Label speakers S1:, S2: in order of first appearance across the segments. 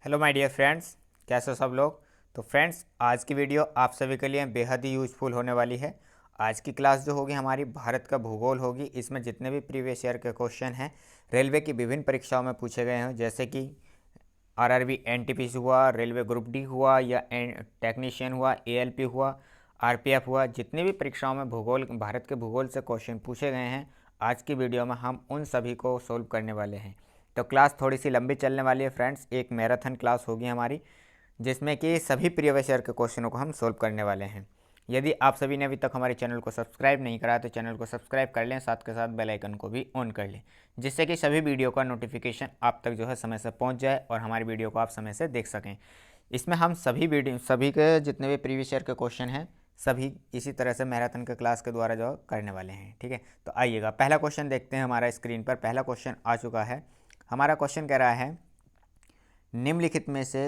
S1: Hello my dear friends, कैसे हो सब लोग। तो फ्रेंड्स, आज की वीडियो आप सभी के लिए बेहद ही यूजफुल होने वाली है। आज की क्लास जो होगी हमारी भारत का भूगोल होगी। इसमें जितने भी प्रीवियस ईयर के क्वेश्चन हैं रेलवे की विभिन्न परीक्षाओं में पूछे गए हैं, जैसे कि आरआरबी एनटीपीसी हुआ, रेलवे ग्रुप डी हुआ या टेक्नीशियन हुआ, एएलपी हुआ, आरपीएफ हुआ। जितनी भी परीक्षाओं में भूगोल, भारत के भूगोल से क्वेश्चन पूछे गए हैं, आज की वीडियो में हम उन सभी को सोल्व करने वाले हैं। तो क्लास थोड़ी सी लंबी चलने वाली है फ्रेंड्स, एक मैराथन क्लास होगी हमारी, जिसमें कि सभी प्रीवियस ईयर के क्वेश्चनों को हम सोल्व करने वाले हैं। यदि आप सभी ने अभी तक हमारे चैनल को सब्सक्राइब नहीं करा तो चैनल को सब्सक्राइब कर लें, साथ के साथ बेल आइकन को भी ऑन कर लें, जिससे कि सभी वीडियो का नोटिफिकेशन आप तक जो है समय से पहुंच जाए और हमारी वीडियो को आप समय से देख सकें। इसमें हम सभी के जितने भी प्रीवियस ईयर के क्वेश्चन हैं सभी इसी तरह से मैराथन के क्लास के द्वारा जो करने वाले हैं। ठीक है, तो आइएगा पहला क्वेश्चन देखते हैं। हमारा स्क्रीन पर पहला क्वेश्चन आ चुका है। हमारा क्वेश्चन कह रहा है, निम्नलिखित में से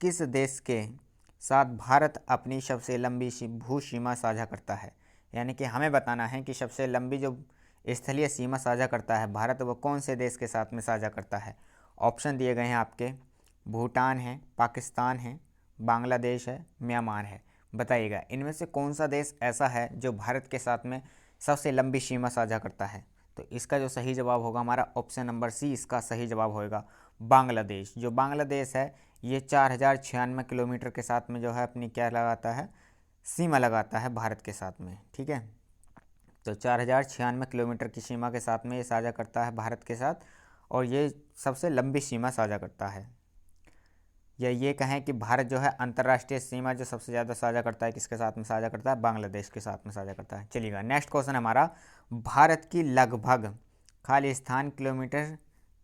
S1: किस देश के साथ भारत अपनी सबसे लंबी भू सीमा साझा करता है। यानी कि हमें बताना है कि सबसे लंबी जो स्थलीय सीमा साझा करता है भारत, वो कौन से देश के साथ में साझा करता है। ऑप्शन दिए गए हैं आपके, भूटान है, पाकिस्तान है, बांग्लादेश है, म्यांमार है। बताइएगा इनमें से कौन सा देश ऐसा है जो भारत के साथ में सबसे लंबी सीमा साझा करता है। तो इसका जो सही जवाब होगा हमारा ऑप्शन नंबर सी, इसका सही जवाब होगा बांग्लादेश। जो बांग्लादेश है ये 4096 किलोमीटर के साथ में जो है अपनी क्या लगाता है, सीमा लगाता है भारत के साथ में। ठीक है, तो 4096 किलोमीटर की सीमा के साथ में ये साझा करता है भारत के साथ, और ये सबसे लंबी सीमा साझा करता है। या ये कहें कि भारत जो है अंतर्राष्ट्रीय सीमा जो सबसे ज़्यादा साझा करता है, किसके साथ में साझा करता है, बांग्लादेश के साथ में साझा करता है। चलिएगा नेक्स्ट क्वेश्चन हमारा, भारत की लगभग खालिस्तान किलोमीटर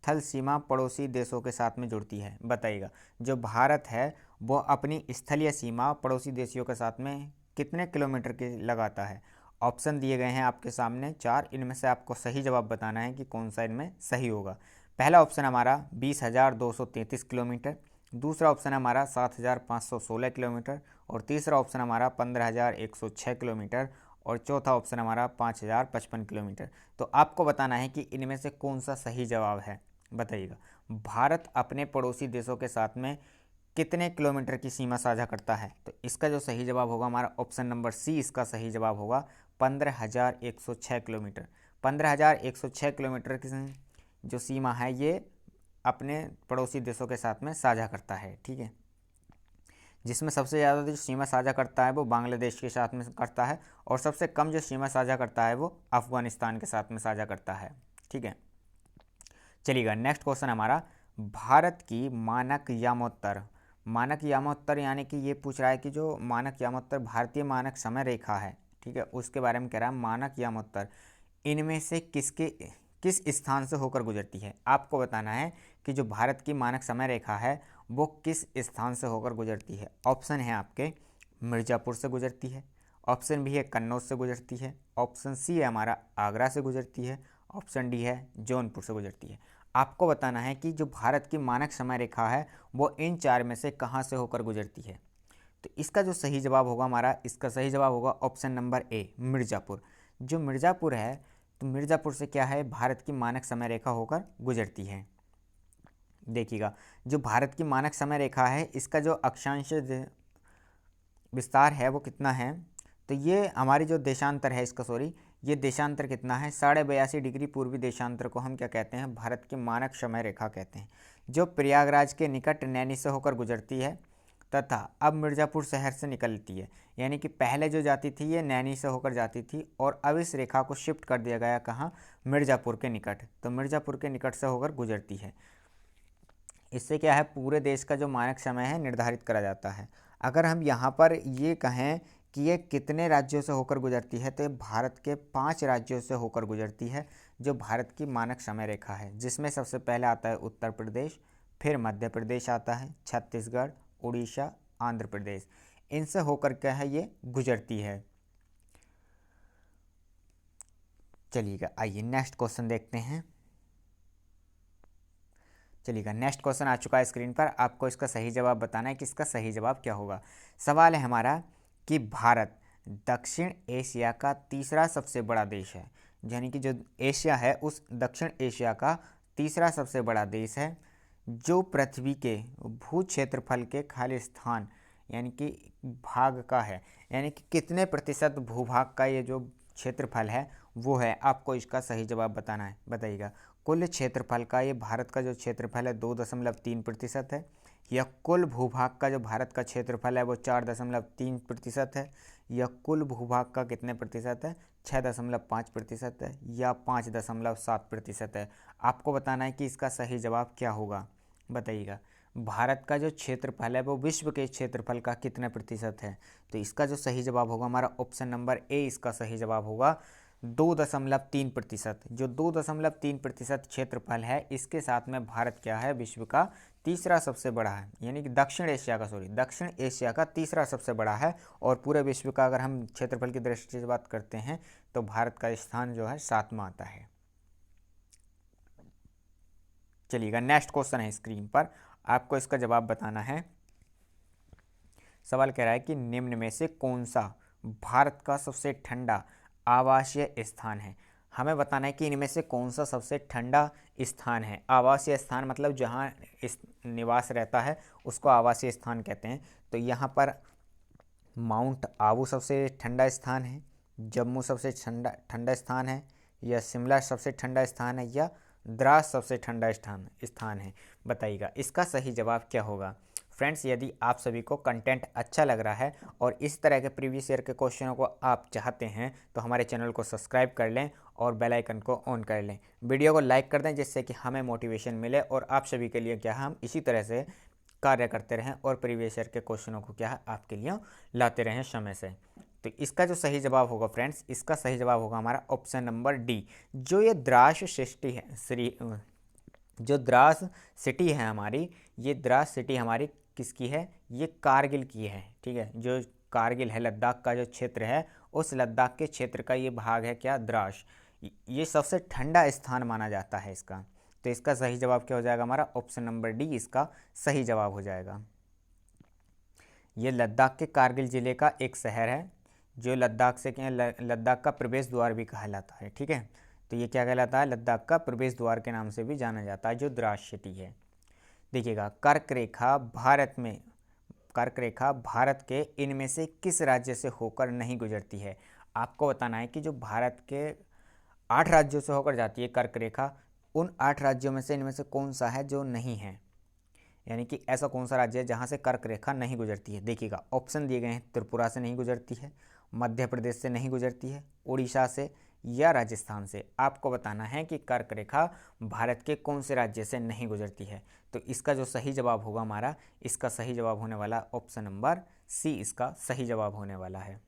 S1: थल सीमा पड़ोसी देशों के साथ में जुड़ती है। बताइएगा जो भारत है वो अपनी स्थलीय सीमा पड़ोसी देशों के साथ में कितने किलोमीटर की लगाता है। ऑप्शन दिए गए हैं आपके सामने 4, इनमें से आपको सही जवाब बताना है कि कौन सा इनमें सही होगा। पहला ऑप्शन हमारा 20,233 किलोमीटर, दूसरा ऑप्शन हमारा 7,516 किलोमीटर, और तीसरा ऑप्शन हमारा 15,106 किलोमीटर, और चौथा ऑप्शन हमारा 5,055 किलोमीटर। तो आपको बताना है कि इनमें से कौन सा सही जवाब है। बताइएगा भारत अपने पड़ोसी देशों के साथ में कितने किलोमीटर की सीमा साझा करता है। तो इसका जो सही जवाब होगा हमारा ऑप्शन नंबर सी, इसका सही जवाब होगा 15,106 किलोमीटर। 15,106 किलोमीटर की जो सीमा है ये अपने पड़ोसी देशों के साथ में साझा करता है। ठीक है, जिसमें सबसे ज़्यादा जो सीमा साझा करता है वो बांग्लादेश के साथ में करता है, और सबसे कम जो सीमा साझा करता है वो अफगानिस्तान के साथ में साझा करता है। ठीक है, चलिएगा नेक्स्ट क्वेश्चन हमारा, भारत की मानक यामोत्तर। मानक यामोत्तर यानी कि ये पूछ रहा है कि जो मानक यामोत्तर भारतीय मानक समय रेखा है, ठीक है, उसके बारे में कह रहा है। मानक यामोत्तर इनमें से किस स्थान से होकर गुजरती है। आपको बताना है कि जो भारत की मानक समय रेखा है वो किस स्थान से होकर गुजरती है। ऑप्शन है आपके, मिर्ज़ापुर से गुजरती है, ऑप्शन बी है कन्नौज से गुजरती है, ऑप्शन सी है हमारा आगरा से गुजरती है, ऑप्शन डी है जौनपुर से गुजरती है। आपको बताना है कि जो भारत की मानक समय रेखा है वो इन 4 में से कहाँ से होकर गुजरती है। तो इसका जो सही जवाब होगा हमारा, इसका सही जवाब होगा ऑप्शन नंबर ए, मिर्ज़ापुर। जो मिर्ज़ापुर है, तो मिर्ज़ापुर से क्या है, भारत की मानक समय रेखा होकर गुजरती है। देखिएगा जो भारत की मानक समय रेखा है इसका जो अक्षांश विस्तार है वो कितना है। तो ये हमारी जो देशांतर है इसका, सॉरी, ये देशांतर कितना है, 82.5 डिग्री पूर्वी देशांतर को हम क्या कहते हैं, भारत की मानक समय रेखा कहते हैं, जो प्रयागराज के निकट नैनी से होकर गुजरती है तथा अब मिर्ज़ापुर शहर से निकलती है। यानी कि पहले जो जाती थी ये नैनी से होकर जाती थी, और अब इस रेखा को शिफ्ट कर दिया गया कहाँ, मिर्ज़ापुर के निकट। तो मिर्ज़ापुर के निकट से होकर गुजरती है। इससे क्या है, पूरे देश का जो मानक समय है निर्धारित करा जाता है। अगर हम यहाँ पर ये कहें कि ये कितने राज्यों से होकर गुजरती है, तो ये भारत के 5 राज्यों से होकर गुजरती है जो भारत की मानक समय रेखा है, जिसमें सबसे पहले आता है उत्तर प्रदेश, फिर मध्य प्रदेश आता है, छत्तीसगढ़, उड़ीसा, आंध्र प्रदेश। इनसे होकर क्या है ये गुजरती है। चलिएगा आइए नेक्स्ट क्वेश्चन देखते हैं। चलिएगा नेक्स्ट क्वेश्चन आ चुका है स्क्रीन पर, आपको इसका सही जवाब बताना है कि इसका सही जवाब क्या होगा। सवाल है हमारा कि भारत दक्षिण एशिया का तीसरा सबसे बड़ा देश है। यानी कि जो एशिया है उस दक्षिण एशिया का तीसरा सबसे बड़ा देश है, जो पृथ्वी के भू क्षेत्रफल के खाली स्थान यानी कि भाग का है, यानी कि कितने प्रतिशत भूभाग का ये जो क्षेत्रफल है वो है, आपको इसका सही जवाब बताना है। बताइएगा, कुल क्षेत्रफल का ये भारत का जो क्षेत्रफल है 2.3% है, या कुल भूभाग का जो भारत का क्षेत्रफल है वो 4.3% है, या कुल भूभाग का कितने प्रतिशत है 6.5% है, या 5.7% है। आपको बताना है कि इसका सही जवाब क्या होगा। बताइएगा, भारत का जो क्षेत्रफल है वो विश्व के क्षेत्रफल का कितने प्रतिशत है। तो इसका जो सही जवाब होगा हमारा ऑप्शन नंबर ए, इसका सही जवाब होगा 2.3%। जो 2.3% क्षेत्रफल है, इसके साथ में भारत क्या है, विश्व का तीसरा सबसे बड़ा है, यानी कि दक्षिण एशिया का तीसरा सबसे बड़ा है। और पूरे विश्व का अगर हम क्षेत्रफल की दृष्टि से बात करते हैं तो भारत का स्थान जो है 7वां आता है। चलिएगा, नेक्स्ट क्वेश्चन है स्क्रीन पर, आपको इसका जवाब बताना है। सवाल कह रहा है कि निम्न में से कौन सा भारत का सबसे ठंडा आवासीय स्थान है। हमें बताना है कि इनमें से कौन सा सबसे ठंडा स्थान है। आवासीय स्थान मतलब जहाँ इस निवास रहता है उसको आवासीय स्थान कहते हैं। तो यहाँ पर माउंट आबू सबसे ठंडा स्थान है, जम्मू सबसे ठंडा स्थान है, या शिमला सबसे ठंडा स्थान है, या द्रास सबसे ठंडा स्थान है। बताइएगा, इसका सही जवाब क्या होगा। फ्रेंड्स, यदि आप सभी को कंटेंट अच्छा लग रहा है और इस तरह के प्रीवियस ईयर के क्वेश्चनों को आप चाहते हैं तो हमारे चैनल को सब्सक्राइब कर लें और बेल आइकन को ऑन कर लें। वीडियो को लाइक कर दें जिससे कि हमें मोटिवेशन मिले और आप सभी के लिए क्या है, हम इसी तरह से कार्य करते रहें और प्रीवियस ईयर के क्वेश्चनों को क्या है आपके लिए लाते रहें समय से। तो इसका जो सही जवाब होगा फ्रेंड्स, इसका सही जवाब होगा हमारा ऑप्शन नंबर डी। जो ये द्रास सिटी है, जो द्रास सिटी है हमारी, ये द्रास सिटी हमारी किसकी है, ये कारगिल की है। ठीक है, जो कारगिल है, लद्दाख का जो क्षेत्र है, उस लद्दाख के क्षेत्र का ये भाग है क्या, द्रास। ये सबसे ठंडा स्थान माना जाता है इसका। तो इसका सही जवाब क्या हो जाएगा हमारा ऑप्शन नंबर डी, इसका सही जवाब हो जाएगा। ये लद्दाख के कारगिल ज़िले का एक शहर है जो लद्दाख से लद्दाख का प्रवेश द्वार भी कहलाता है। ठीक है, तो ये क्या कहलाता है, लद्दाख का प्रवेश द्वार के नाम से भी जाना जाता है, जो द्रास सिटी है। देखिएगा, कर्क रेखा भारत के इनमें से किस राज्य से होकर नहीं गुजरती है। आपको बताना है कि जो भारत के 8 राज्यों से होकर जाती है कर्क रेखा, उन 8 राज्यों में से इनमें से कौन सा है जो नहीं है, यानी कि ऐसा कौन सा राज्य है जहाँ से कर्क रेखा नहीं गुजरती है। देखिएगा, ऑप्शन दिए गए हैं, त्रिपुरा से नहीं गुजरती है, मध्य प्रदेश से नहीं गुजरती है, उड़ीसा से, या राजस्थान से। आपको बताना है कि कर्क रेखा भारत के कौन से राज्य से नहीं गुजरती है। तो इसका जो सही जवाब होगा हमारा, इसका सही जवाब होने वाला ऑप्शन नंबर सी, इसका सही जवाब होने वाला है।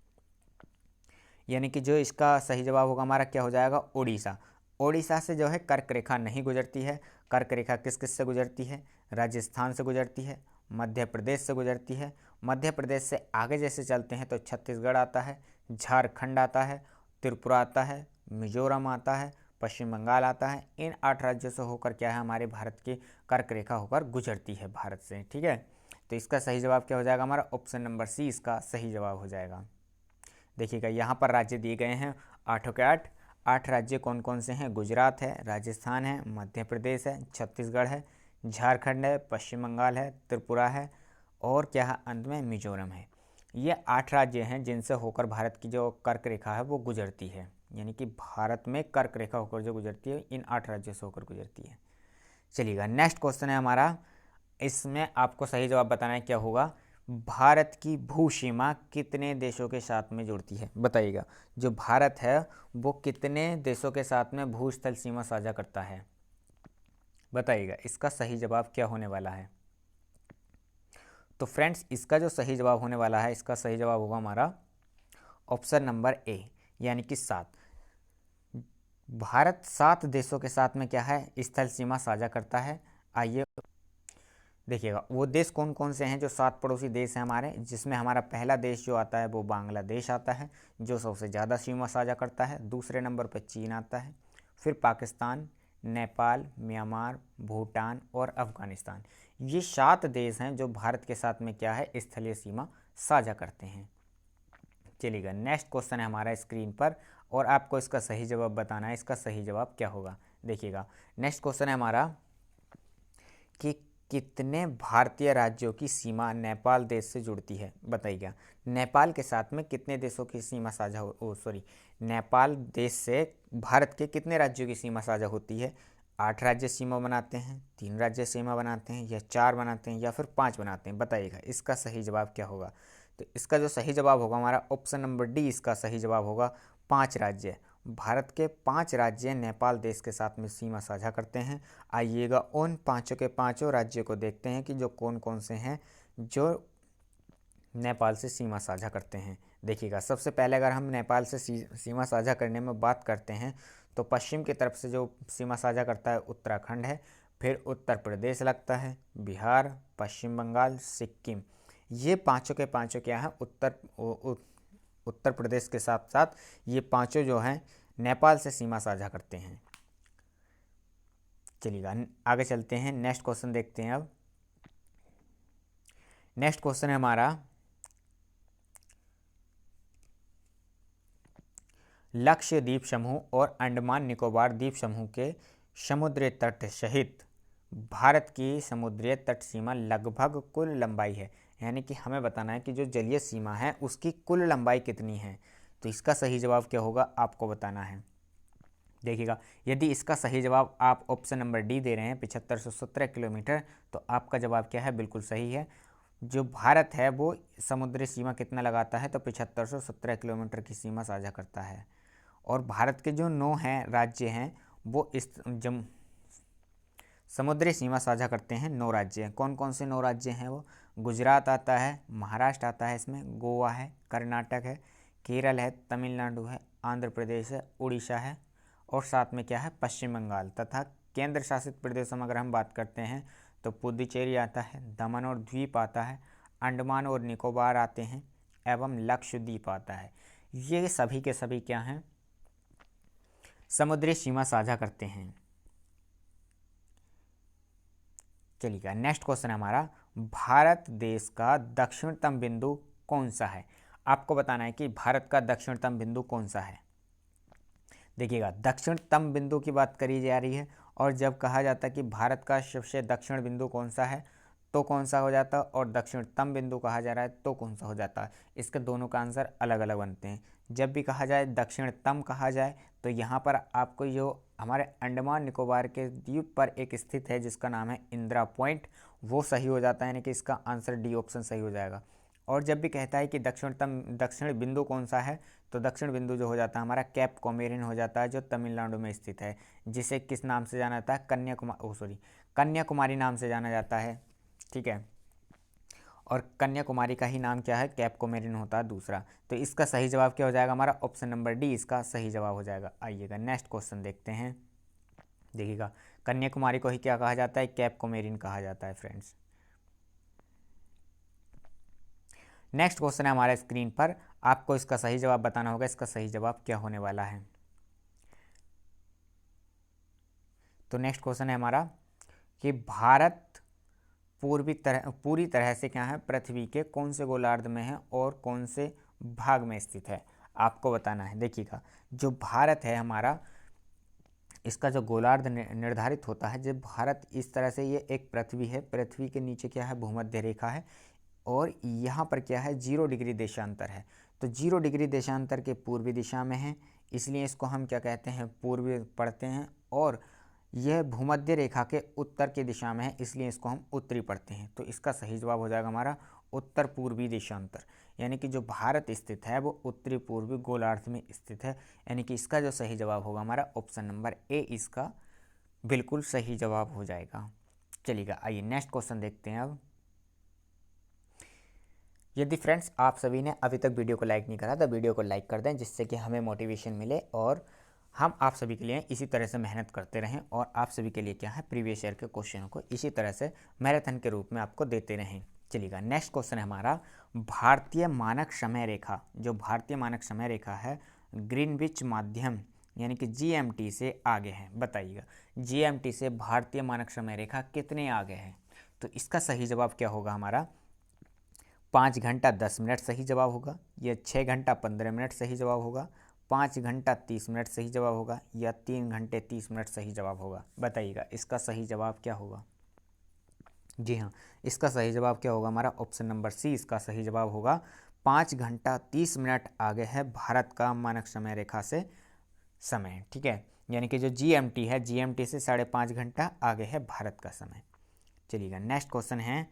S1: यानी कि जो इसका सही जवाब होगा हमारा क्या हो जाएगा, उड़ीसा। उड़ीसा से जो है कर्क रेखा नहीं गुजरती है। कर्क रेखा किस किस से गुजरती है, राजस्थान से गुजरती है, मध्य प्रदेश से गुजरती है। मध्य प्रदेश से आगे जैसे चलते हैं तो छत्तीसगढ़ आता है, झारखंड आता है, त्रिपुरा आता है, मिजोरम आता है, पश्चिम बंगाल आता है। इन 8 राज्यों से होकर क्या है, हमारे भारत की कर्क रेखा होकर गुजरती है भारत से। ठीक है, तो इसका सही जवाब क्या हो जाएगा हमारा ऑप्शन नंबर सी, इसका सही जवाब हो जाएगा। देखिएगा, यहाँ पर राज्य दिए गए हैं 8 के 8 राज्य कौन कौन से हैं, गुजरात है, राजस्थान है, मध्य प्रदेश है, छत्तीसगढ़ है, झारखंड है, पश्चिम बंगाल है, त्रिपुरा है, और क्या है अंत में मिजोरम है। ये 8 राज्य हैं जिनसे होकर भारत की जो कर्क रेखा है वो गुजरती है, यानी कि भारत में कर्क रेखा होकर जो गुजरती है इन 8 राज्यों से होकर गुजरती है। चलिएगा, नेक्स्ट क्वेश्चन है हमारा, इसमें आपको सही जवाब बताना है क्या होगा। भारत की भू सीमा कितने देशों के साथ में जुड़ती है। बताइएगा, जो भारत है वो कितने देशों के साथ में भूस्थल सीमा साझा करता है। बताइएगा, इसका सही जवाब क्या होने वाला है। तो फ्रेंड्स, इसका जो सही जवाब होने वाला है, इसका सही जवाब होगा हमारा ऑप्शन नंबर ए, यानी कि 7। भारत 7 देशों के साथ में क्या है, स्थल सीमा साझा करता है। आइए देखिएगा, वो देश कौन कौन से हैं, जो 7 पड़ोसी देश हैं हमारे, जिसमें हमारा पहला देश जो आता है वो बांग्लादेश आता है, जो सबसे ज़्यादा सीमा साझा करता है। दूसरे नंबर पर चीन आता है, फिर पाकिस्तान, नेपाल, म्यांमार, भूटान और अफगानिस्तान। ये 7 देश हैं जो भारत के साथ में क्या है, स्थलीय सीमा साझा करते हैं। चलिएगा, नेक्स्ट क्वेश्चन है हमारा स्क्रीन पर और आपको इसका सही जवाब बताना है। इसका सही जवाब क्या होगा, देखिएगा, नेक्स्ट क्वेश्चन है हमारा कि कितने भारतीय राज्यों की सीमा नेपाल देश से जुड़ती है? बताइएगा। नेपाल के साथ में कितने देशों की सीमा साझा नेपाल देश से भारत के कितने राज्यों की सीमा साझा होती है? 8 राज्य सीमा बनाते हैं, 3 राज्य सीमा बनाते हैं, या 4 बनाते हैं, या फिर 5 बनाते हैं? बताइएगा इसका सही जवाब क्या होगा। तो इसका जो सही जवाब होगा हमारा ऑप्शन नंबर डी, इसका सही जवाब होगा 5 राज्य। भारत के 5 राज्य नेपाल देश के साथ में सीमा साझा करते हैं। आइएगा उन पाँचों के पाँचों राज्यों को देखते हैं कि जो कौन कौन से हैं जो नेपाल से सीमा साझा करते हैं। देखिएगा, सबसे पहले अगर हम नेपाल से सीमा साझा करने में बात करते हैं तो पश्चिम की तरफ से जो सीमा साझा करता है उत्तराखंड है, फिर उत्तर प्रदेश लगता है, बिहार, पश्चिम बंगाल, सिक्किम। ये पाँचों के पाँचों क्या हैं, उत्तर प्रदेश के साथ साथ ये पाँचों जो हैं नेपाल से सीमा साझा करते हैं। चलिएगा आगे चलते हैं, नेक्स्ट क्वेश्चन देखते हैं। अब नेक्स्ट क्वेश्चन है हमारा, लक्षद्वीप समूह और अंडमान निकोबार द्वीप समूह के समुद्री तट सहित भारत की समुद्री तट सीमा लगभग कुल लंबाई है। यानी कि हमें बताना है कि जो जलीय सीमा है उसकी कुल लंबाई कितनी है। तो इसका सही जवाब क्या होगा आपको बताना है। देखिएगा, यदि इसका सही जवाब आप ऑप्शन नंबर डी दे रहे हैं 7517 किलोमीटर, तो आपका जवाब क्या है, बिल्कुल सही है। जो भारत है वो समुद्री सीमा कितना लगाता है, तो 7517 किलोमीटर की सीमा साझा करता है। और भारत के जो 9 हैं राज्य हैं वो इस समुद्री सीमा साझा करते हैं। 9 राज्य हैं। कौन कौन से 9 राज्य हैं वो? गुजरात आता है, महाराष्ट्र आता है, इसमें गोवा है, कर्नाटक है, केरल है, तमिलनाडु है, आंध्र प्रदेश है, उड़ीसा है, और साथ में क्या है, पश्चिम बंगाल। तथा केंद्र शासित प्रदेशों में अगर हम बात करते हैं तो पुदुचेरी आता है, दमन और द्वीप आता है, अंडमान और निकोबार आते हैं, एवं लक्षद्वीप आता है। ये सभी के सभी क्या हैं, समुद्री सीमा साझा करते हैं। चलिएगा, नेक्स्ट क्वेश्चन है हमारा, भारत देश का दक्षिणतम बिंदु कौन सा है? आपको बताना है कि भारत का दक्षिणतम बिंदु कौन सा है। देखिएगा, दक्षिणतम बिंदु की बात करी जा रही है, और जब कहा जाता है कि भारत का सबसे दक्षिण बिंदु कौन सा है तो कौन सा हो जाता है, और दक्षिणतम बिंदु कहा जा रहा है तो कौन सा हो जाता है। इसके दोनों का आंसर अलग अलग बनते हैं। जब भी कहा जाए दक्षिणतम कहा जाए तो यहाँ पर आपको जो हमारे अंडमान निकोबार के द्वीप पर एक स्थित है जिसका नाम है इंदिरा पॉइंट, वो सही हो जाता है, यानी कि इसका आंसर डी ऑप्शन सही हो जाएगा। और जब भी कहता है कि दक्षिण बिंदु कौन सा है, तो दक्षिण बिंदु जो हो जाता है हमारा कैप कोमेरिन हो जाता है, जो तमिलनाडु में स्थित है, जिसे किस नाम से जाना जाता है, कन्याकुमारी नाम से जाना जाता है। ठीक है, और कन्याकुमारी का ही नाम क्या है, कैप कोमेरिन होता है दूसरा। तो इसका सही जवाब क्या हो जाएगा हमारा, ऑप्शन नंबर डी इसका सही जवाब हो जाएगा। आइएगा नेक्स्ट क्वेश्चन देखते हैं। देखिएगा, कन्याकुमारी को ही क्या कहा जाता है, कैप कोमेरिन कहा जाता है फ्रेंड्स। नेक्स्ट क्वेश्चन है हमारे स्क्रीन पर, आपको इसका सही जवाब बताना होगा, इसका सही जवाब क्या होने वाला है। तो नेक्स्ट क्वेश्चन है हमारा कि भारत पूरी तरह से क्या है, पृथ्वी के कौन से गोलार्ध में है और कौन से भाग में स्थित है, आपको बताना है। देखिएगा, जो भारत है हमारा, इसका जो गोलार्ध निर्धारित होता है, जब भारत इस तरह से, ये एक पृथ्वी है, पृथ्वी के नीचे क्या है, भूमध्य रेखा है, और यहाँ पर क्या है, 0 डिग्री देशांतर है। तो 0 डिग्री देशांतर के पूर्वी दिशा में है, इसलिए इसको हम क्या कहते हैं, पूर्वी पढ़ते हैं। और यह भूमध्य रेखा के उत्तर की दिशा में है, इसलिए इसको हम उत्तरी पढ़ते हैं। तो इसका सही जवाब हो जाएगा हमारा उत्तर पूर्वी देशांतर, यानी कि जो भारत स्थित है वो उत्तरी पूर्वी गोलार्ध में स्थित है। यानी कि इसका जो सही जवाब होगा हमारा ऑप्शन नंबर ए इसका बिल्कुल सही जवाब हो जाएगा। चलिएगा, आइए नेक्स्ट क्वेश्चन देखते हैं। अब यदि फ्रेंड्स आप सभी ने अभी तक वीडियो को लाइक नहीं करा तो वीडियो को लाइक कर दें, जिससे कि हमें मोटिवेशन मिले और हम आप सभी के लिए इसी तरह से मेहनत करते रहें, और आप सभी के लिए क्या है, प्रीवियस ईयर के क्वेश्चनों को इसी तरह से मैराथन के रूप में आपको देते रहें। चलिएगा, नेक्स्ट क्वेश्चन है हमारा, भारतीय मानक समय रेखा, जो भारतीय मानक समय रेखा है ग्रीनविच माध्यम यानी कि GMT से आगे है। बताइएगा, GMT से भारतीय मानक समय रेखा कितने आगे है। तो इसका सही जवाब क्या होगा हमारा, 5 घंटा 10 मिनट सही जवाब होगा, या 6 घंटा 15 मिनट सही जवाब होगा, 5 घंटा 30 मिनट सही जवाब होगा, या 3 घंटे 30 मिनट सही जवाब होगा। बताइएगा इसका सही जवाब क्या होगा। जी हाँ, इसका सही जवाब क्या होगा हमारा? ऑप्शन नंबर सी इसका सही जवाब होगा। 5 घंटा 30 मिनट आगे है भारत का मानक समय रेखा से समय, ठीक है। यानी कि जो जीएमटी है, जीएमटी से 5.5 घंटा आगे है भारत का समय। चलिएगा, नेक्स्ट क्वेश्चन है,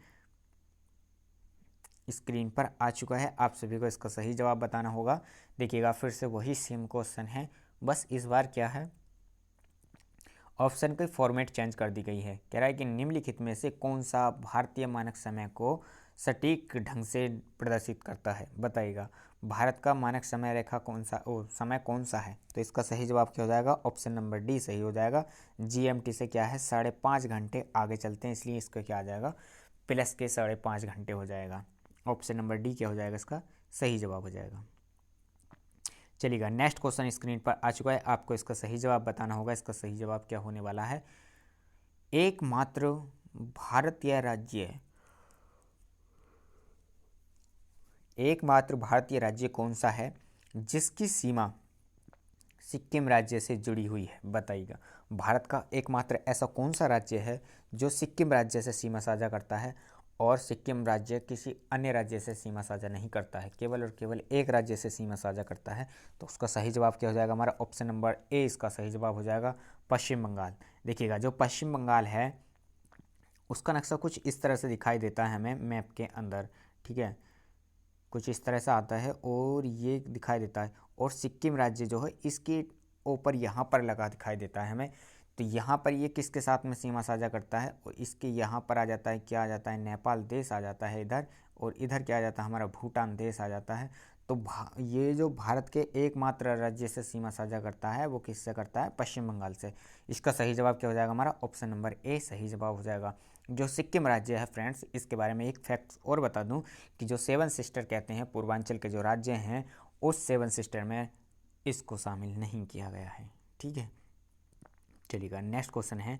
S1: स्क्रीन पर आ चुका है, आप सभी को इसका सही जवाब बताना होगा। देखिएगा, फिर से वही सेम क्वेश्चन है, बस इस बार क्या है, ऑप्शन की फॉर्मेट चेंज कर दी गई है। कह रहा है कि निम्नलिखित में से कौन सा भारतीय मानक समय को सटीक ढंग से प्रदर्शित करता है? बताइएगा, भारत का मानक समय रेखा कौन सा, समय कौन सा है? तो इसका सही जवाब क्या हो जाएगा? ऑप्शन नंबर डी सही हो जाएगा। जीएमटी से क्या है, 5.5 घंटे आगे चलते हैं, इसलिए इसका क्या आ जाएगा, प्लस के 5.5 घंटे हो जाएगा। ऑप्शन नंबर डी क्या हो जाएगा, इसका सही जवाब हो जाएगा। चलिएगा, नेक्स्ट क्वेश्चन स्क्रीन पर आ चुका है, आपको इसका सही जवाब बताना होगा। इसका सही जवाब क्या होने वाला है? एकमात्र भारतीय राज्य, एकमात्र भारतीय राज्य कौन सा है जिसकी सीमा सिक्किम राज्य से जुड़ी हुई है? बताइएगा, भारत का एकमात्र ऐसा कौन सा राज्य है जो सिक्किम राज्य से सीमा साझा करता है और सिक्किम राज्य किसी अन्य राज्य से सीमा साझा नहीं करता है, केवल और केवल एक राज्य से सीमा साझा करता है? तो उसका सही जवाब क्या हो जाएगा हमारा? ऑप्शन नंबर ए इसका सही जवाब हो जाएगा, पश्चिम बंगाल। देखिएगा, जो पश्चिम बंगाल है उसका नक्शा कुछ इस तरह से दिखाई देता है हमें मैप के अंदर, ठीक है, कुछ इस तरह से आता है और ये दिखाई देता है, और सिक्किम राज्य जो है इसके ऊपर यहाँ पर लगा दिखाई देता है हमें। तो यहाँ पर ये किसके साथ में सीमा साझा करता है, और इसके यहाँ पर आ जाता है, क्या आ जाता है, नेपाल देश आ जाता है इधर, और इधर क्या आ जाता है, हमारा भूटान देश आ जाता है। तो ये जो भारत के एकमात्र राज्य से सीमा साझा करता है वो किससे करता है? पश्चिम बंगाल से। इसका सही जवाब क्या हो जाएगा हमारा? ऑप्शन नंबर ए सही जवाब हो जाएगा। जो सिक्किम राज्य है फ्रेंड्स, इसके बारे में एक फैक्ट और बता दूं कि जो 7 सिस्टर कहते हैं पूर्वांचल के जो राज्य हैं, उस 7 सिस्टर में इसको शामिल नहीं किया गया है, ठीक है। चलिएगा, नेक्स्ट क्वेश्चन है,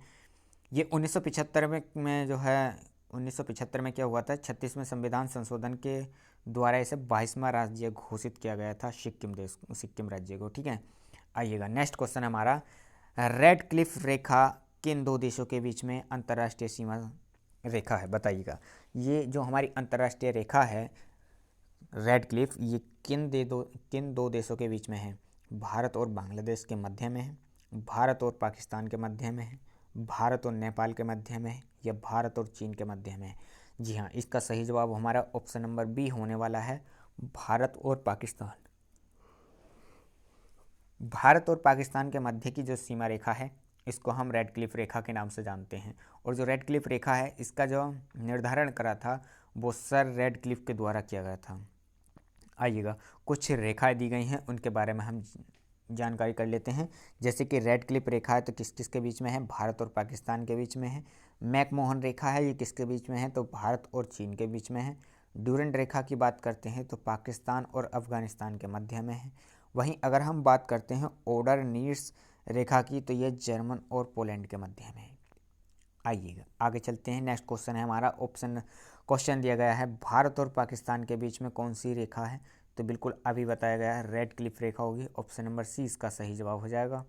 S1: ये 1975 में जो है 1975 में क्या हुआ था, 36वें संविधान संशोधन के द्वारा इसे 22वां राज्य घोषित किया गया था, सिक्किम देश, सिक्किम राज्य को, ठीक है। आइएगा, नेक्स्ट क्वेश्चन हमारा, रेड क्लिफ रेखा किन दो देशों के बीच में अंतर्राष्ट्रीय सीमा रेखा है? बताइएगा, ये जो हमारी अंतर्राष्ट्रीय रेखा है रेड क्लिफ, ये किन दो देशों के बीच में है? भारत और बांग्लादेश के मध्य में है, भारत और पाकिस्तान के मध्य में है, भारत और नेपाल के मध्य में है, या भारत और चीन के मध्य में है? जी हाँ, इसका सही जवाब हमारा ऑप्शन नंबर बी होने वाला है, भारत और पाकिस्तान। भारत और पाकिस्तान के मध्य की जो सीमा रेखा है इसको हम रेड क्लिफ रेखा के नाम से जानते हैं, और जो रेड क्लिफ रेखा है इसका जो निर्धारण करा था वो सर रेड क्लिफ के द्वारा किया गया था। आइएगा, कुछ रेखाएं दी गई हैं उनके बारे में हम जानकारी कर लेते हैं। जैसे कि रेड क्लिफ रेखा है तो किस किस के बीच में है? भारत और पाकिस्तान के बीच में है। मैकमोहन रेखा है, ये किसके बीच में है? तो भारत और चीन के बीच में है। ड्यूरेंट रेखा की बात करते हैं तो पाकिस्तान और अफगानिस्तान के मध्य में है। वहीं अगर हम बात करते हैं ऑर्डर नीड्स रेखा की, तो ये जर्मन और पोलैंड के मध्य में है। आइएगा, आगे चलते हैं, नेक्स्ट क्वेश्चन है हमारा, क्वेश्चन दिया गया है, भारत और पाकिस्तान के बीच में कौन सी रेखा है? तो बिल्कुल अभी बताया गया है, रेड क्लिफ रेखा होगी, ऑप्शन नंबर सी इसका सही जवाब हो जाएगा।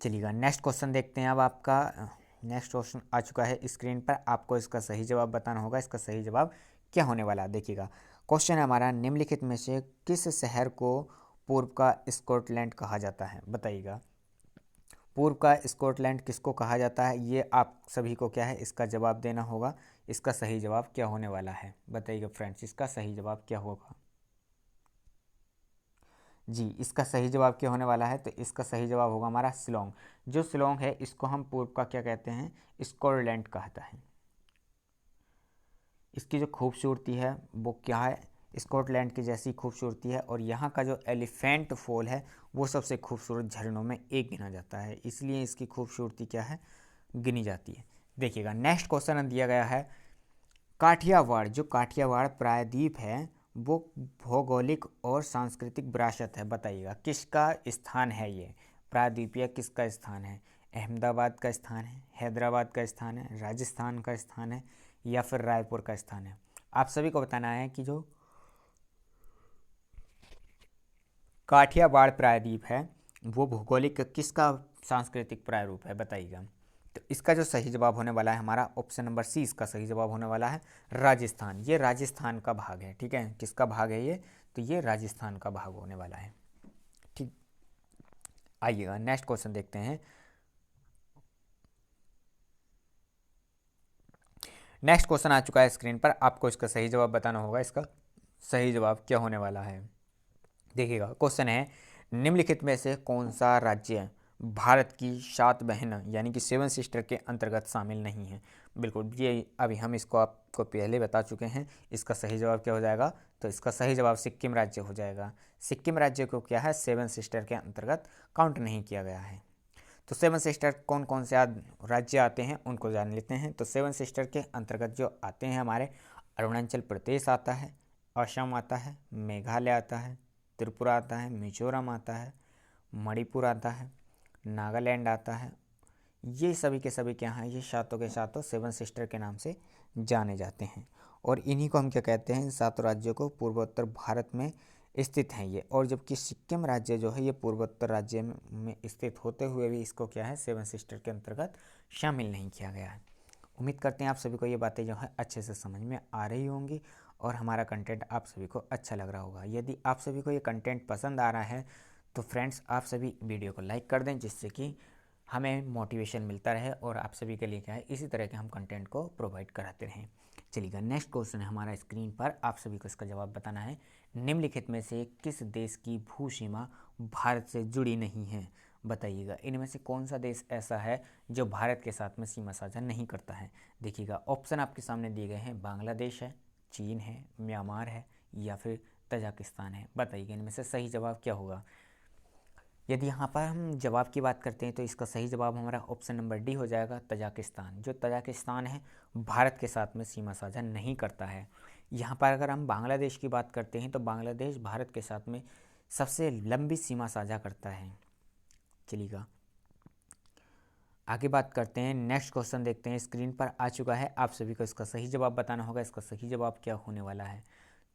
S1: चलिएगा, नेक्स्ट क्वेश्चन देखते हैं। अब आपका नेक्स्ट क्वेश्चन आ चुका है स्क्रीन पर, आपको इसका सही जवाब बताना होगा। इसका सही जवाब क्या होने वाला है? देखिएगा, क्वेश्चन है हमारा, निम्नलिखित में से किस शहर को पूर्व का स्कॉटलैंड कहा जाता है? बताइएगा, पूर्व का स्कॉटलैंड किसको कहा जाता है? ये आप सभी को क्या है, इसका जवाब देना होगा। इसका सही जवाब क्या होने वाला है? बताइएगा फ्रेंड्स, इसका सही जवाब क्या होगा? जी, इसका सही जवाब क्या होने वाला है? तो इसका सही जवाब होगा हमारा शिलोंग। जो शिलोंग है इसको हम पूर्व का क्या कहते हैं? स्कॉटलैंड कहता है। इसकी जो खूबसूरती है वो क्या है? स्कॉटलैंड की जैसी खूबसूरती है, और यहाँ का जो एलिफेंट फॉल है वो सबसे खूबसूरत झरनों में एक गिना जाता है, इसलिए इसकी खूबसूरती क्या है, गिनी जाती है। देखिएगा, नेक्स्ट क्वेश्चन दिया गया है, काठियावाड़, जो काठियावाड़ प्रायद्वीप है वो भौगोलिक और सांस्कृतिक विरासत है। बताइएगा, किसका स्थान है ये? प्रायद्वीपीय किसका स्थान है? अहमदाबाद का स्थान है, हैदराबाद का स्थान है, राजस्थान का स्थान है, या फिर रायपुर का स्थान है? आप सभी को बताना है कि जो काठियावाड़ प्रायद्वीप है वो भौगोलिक किसका सांस्कृतिक प्रारूप है? बताइएगा। तो इसका जो सही जवाब होने वाला है हमारा ऑप्शन नंबर सी, इसका सही जवाब होने वाला है राजस्थान। ये राजस्थान का भाग है, ठीक है। किसका भाग है ये? तो ये राजस्थान का भाग होने वाला है, ठीक। आइएगा नेक्स्ट क्वेश्चन देखते हैं। नेक्स्ट क्वेश्चन आ चुका है स्क्रीन पर, आपको इसका सही जवाब बताना होगा। इसका सही जवाब क्या होने वाला है? देखिएगा क्वेश्चन है, निम्नलिखित में से कौन सा राज्य भारत की 7 बहन यानी कि 7 सिस्टर के अंतर्गत शामिल नहीं है? बिल्कुल, ये अभी हम इसको आपको पहले बता चुके हैं। इसका सही जवाब क्या हो जाएगा? तो इसका सही जवाब सिक्किम राज्य हो जाएगा। सिक्किम राज्य को क्या है, 7 सिस्टर के अंतर्गत काउंट नहीं किया गया है। तो 7 सिस्टर कौन कौन से राज्य आते हैं उनको जान लेते हैं। तो 7 सिस्टर के अंतर्गत जो आते हैं हमारे, अरुणाचल प्रदेश आता है, असम आता है, मेघालय आता है, त्रिपुरा आता है, मिजोरम आता है, मणिपुर आता है, नागालैंड आता है। ये सभी के सभी क्या हैं, ये सातों के सातों 7 सिस्टर के नाम से जाने जाते हैं। और इन्हीं को हम क्या कहते हैं, इन सातों राज्यों को पूर्वोत्तर भारत में स्थित हैं ये। और जबकि सिक्किम राज्य जो है ये पूर्वोत्तर राज्य में स्थित होते हुए भी इसको क्या है, 7 सिस्टर के अंतर्गत शामिल नहीं किया गया है। उम्मीद करते हैं आप सभी को ये बातें जो है अच्छे से समझ में आ रही होंगी और हमारा कंटेंट आप सभी को अच्छा लग रहा होगा। यदि आप सभी को ये कंटेंट पसंद आ रहा है तो फ्रेंड्स आप सभी वीडियो को लाइक कर दें, जिससे कि हमें मोटिवेशन मिलता रहे और आप सभी के लिए क्या है, इसी तरह के हम कंटेंट को प्रोवाइड कराते रहें। चलिएगा नेक्स्ट क्वेश्चन है हमारा स्क्रीन पर, आप सभी को इसका जवाब बताना है। निम्नलिखित में से किस देश की भू सीमा भारत से जुड़ी नहीं है? बताइएगा, इनमें से कौन सा देश ऐसा है जो भारत के साथ में सीमा साझा नहीं करता है? देखिएगा ऑप्शन आपके सामने दिए गए हैं, बांग्लादेश है, चीन है, म्यांमार है या फिर तजाकिस्तान है। बताइएगा इनमें से सही जवाब क्या होगा? यदि यहाँ पर हम जवाब की बात करते हैं तो इसका सही जवाब हमारा ऑप्शन नंबर डी हो जाएगा, तजाकिस्तान। जो तजाकिस्तान है भारत के साथ में सीमा साझा नहीं करता है। यहाँ पर अगर हम बांग्लादेश की बात करते हैं तो बांग्लादेश भारत के साथ में सबसे लंबी सीमा साझा करता है। चलिएगा आगे बात करते हैं, नेक्स्ट क्वेश्चन देखते हैं। स्क्रीन पर आ चुका है, आप सभी को इसका सही जवाब बताना होगा। इसका सही जवाब क्या होने वाला है?